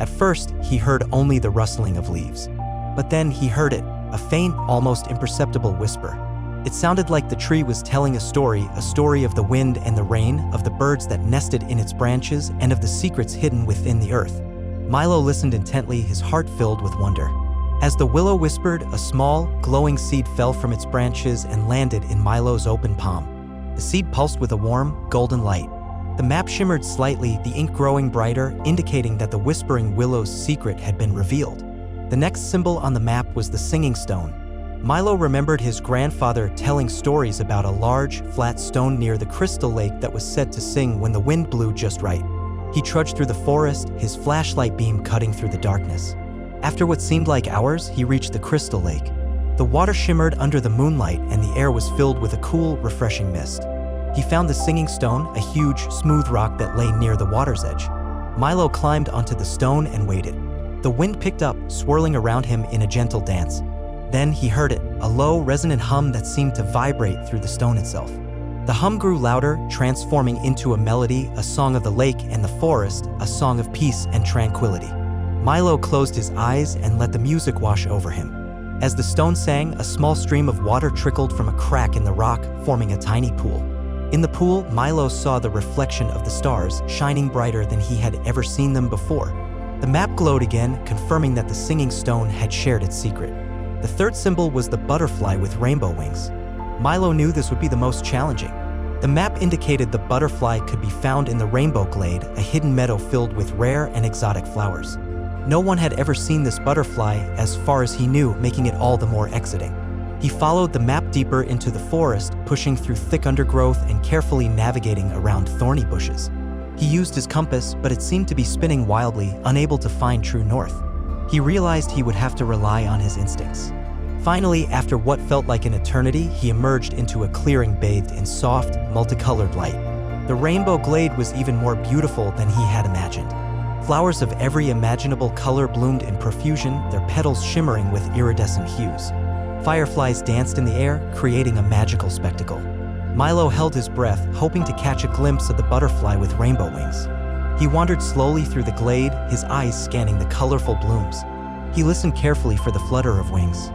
Speaker 1: At first, he heard only the rustling of leaves. But then he heard it, a faint, almost imperceptible whisper. It sounded like the tree was telling a story of the wind and the rain, of the birds that nested in its branches, and of the secrets hidden within the earth. Milo listened intently, his heart filled with wonder. As the willow whispered, a small, glowing seed fell from its branches and landed in Milo's open palm. The seed pulsed with a warm, golden light. The map shimmered slightly, the ink growing brighter, indicating that the Whispering Willow's secret had been revealed. The next symbol on the map was the Singing Stone. Milo remembered his grandfather telling stories about a large, flat stone near the crystal lake that was said to sing when the wind blew just right. He trudged through the forest, his flashlight beam cutting through the darkness. After what seemed like hours, he reached the crystal lake. The water shimmered under the moonlight, and the air was filled with a cool, refreshing mist. He found the Singing Stone, a huge, smooth rock that lay near the water's edge. Milo climbed onto the stone and waited. The wind picked up, swirling around him in a gentle dance. Then he heard it, a low, resonant hum that seemed to vibrate through the stone itself. The hum grew louder, transforming into a melody, a song of the lake and the forest, a song of peace and tranquility. Milo closed his eyes and let the music wash over him. As the stone sang, a small stream of water trickled from a crack in the rock, forming a tiny pool. In the pool, Milo saw the reflection of the stars, shining brighter than he had ever seen them before. The map glowed again, confirming that the Singing Stone had shared its secret. The third symbol was the butterfly with rainbow wings. Milo knew this would be the most challenging. The map indicated the butterfly could be found in the Rainbow Glade, a hidden meadow filled with rare and exotic flowers. No one had ever seen this butterfly, as far as he knew, making it all the more exciting. He followed the map deeper into the forest, pushing through thick undergrowth and carefully navigating around thorny bushes. He used his compass, but it seemed to be spinning wildly, unable to find true north. He realized he would have to rely on his instincts. Finally, after what felt like an eternity, he emerged into a clearing bathed in soft, multicolored light. The Rainbow Glade was even more beautiful than he had imagined. Flowers of every imaginable color bloomed in profusion, their petals shimmering with iridescent hues. Fireflies danced in the air, creating a magical spectacle. Milo held his breath, hoping to catch a glimpse of the butterfly with rainbow wings. He wandered slowly through the glade, his eyes scanning the colorful blooms. He listened carefully for the flutter of wings.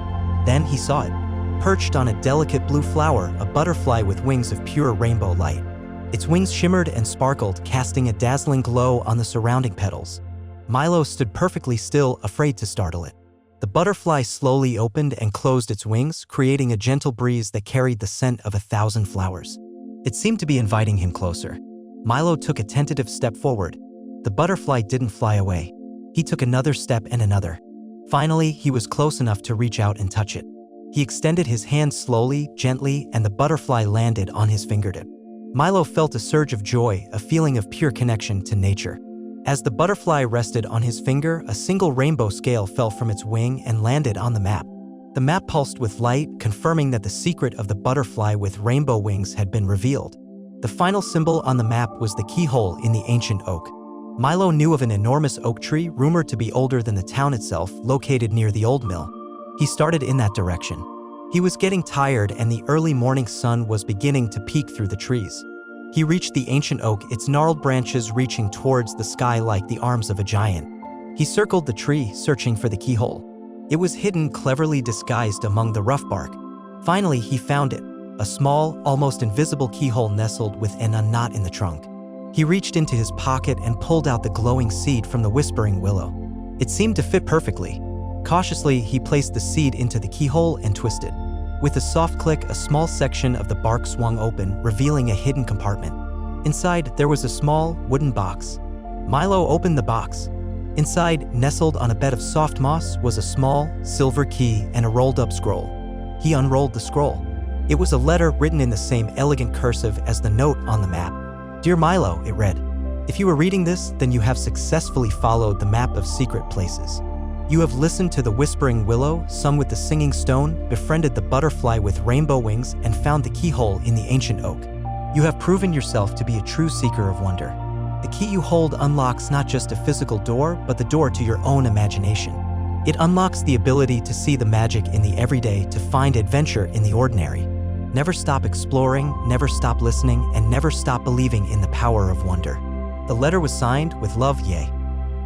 Speaker 1: Then he saw it. Perched on a delicate blue flower, a butterfly with wings of pure rainbow light. Its wings shimmered and sparkled, casting a dazzling glow on the surrounding petals. Milo stood perfectly still, afraid to startle it. The butterfly slowly opened and closed its wings, creating a gentle breeze that carried the scent of 1,000 flowers. It seemed to be inviting him closer. Milo took a tentative step forward. The butterfly didn't fly away. He took another step and another. Finally, he was close enough to reach out and touch it. He extended his hand slowly, gently, and the butterfly landed on his fingertip. Milo felt a surge of joy, a feeling of pure connection to nature. As the butterfly rested on his finger, a single rainbow scale fell from its wing and landed on the map. The map pulsed with light, confirming that the secret of the butterfly with rainbow wings had been revealed. The final symbol on the map was the keyhole in the ancient oak. Milo knew of an enormous oak tree rumored to be older than the town itself, located near the old mill. He started in that direction. He was getting tired and the early morning sun was beginning to peek through the trees. He reached the ancient oak, its gnarled branches reaching towards the sky like the arms of a giant. He circled the tree, searching for the keyhole. It was hidden, cleverly disguised among the rough bark. Finally, he found it, a small, almost invisible keyhole nestled within a knot in the trunk. He reached into his pocket and pulled out the glowing seed from the whispering willow. It seemed to fit perfectly. Cautiously, he placed the seed into the keyhole and twisted. With a soft click, a small section of the bark swung open, revealing a hidden compartment. Inside, there was a small, wooden box. Milo opened the box. Inside, nestled on a bed of soft moss, was a small, silver key and a rolled-up scroll. He unrolled the scroll. It was a letter written in the same elegant cursive as the note on the map. "Dear Milo," it read. "If you are reading this, then you have successfully followed the map of secret places. You have listened to the whispering willow, sung with the singing stone, befriended the butterfly with rainbow wings, and found the keyhole in the ancient oak. You have proven yourself to be a true seeker of wonder. The key you hold unlocks not just a physical door, but the door to your own imagination. It unlocks the ability to see the magic in the everyday, to find adventure in the ordinary. Never stop exploring, never stop listening, and never stop believing in the power of wonder." The letter was signed, "With love, Ye."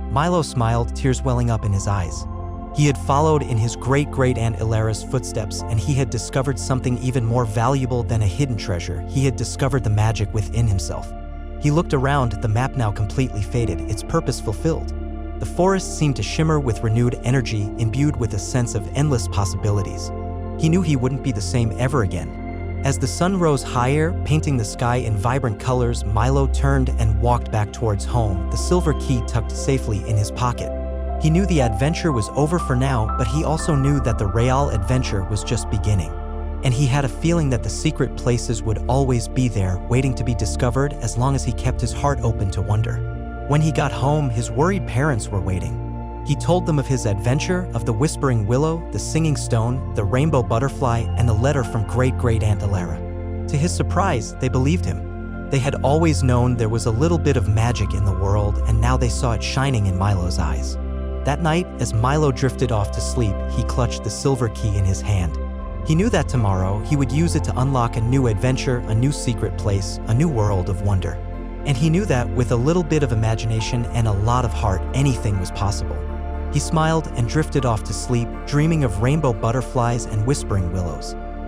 Speaker 1: Milo smiled, tears welling up in his eyes. He had followed in his great-great-aunt Ilara's footsteps, and he had discovered something even more valuable than a hidden treasure. He had discovered the magic within himself. He looked around, the map now completely faded, its purpose fulfilled. The forest seemed to shimmer with renewed energy, imbued with a sense of endless possibilities. He knew he wouldn't be the same ever again. As the sun rose higher, painting the sky in vibrant colors, Milo turned and walked back towards home, the silver key tucked safely in his pocket. He knew the adventure was over for now, but he also knew that the real adventure was just beginning. And he had a feeling that the secret places would always be there, waiting to be discovered as long as he kept his heart open to wonder. When he got home, his worried parents were waiting. He told them of his adventure, of the whispering willow, the singing stone, the rainbow butterfly, and the letter from great-great-aunt Ilara. To his surprise, they believed him. They had always known there was a little bit of magic in the world, and now they saw it shining in Milo's eyes. That night, as Milo drifted off to sleep, he clutched the silver key in his hand. He knew that tomorrow, he would use it to unlock a new adventure, a new secret place, a new world of wonder. And he knew that with a little bit of imagination and a lot of heart, anything was possible. He smiled and drifted off to sleep, dreaming of rainbow butterflies and whispering willows.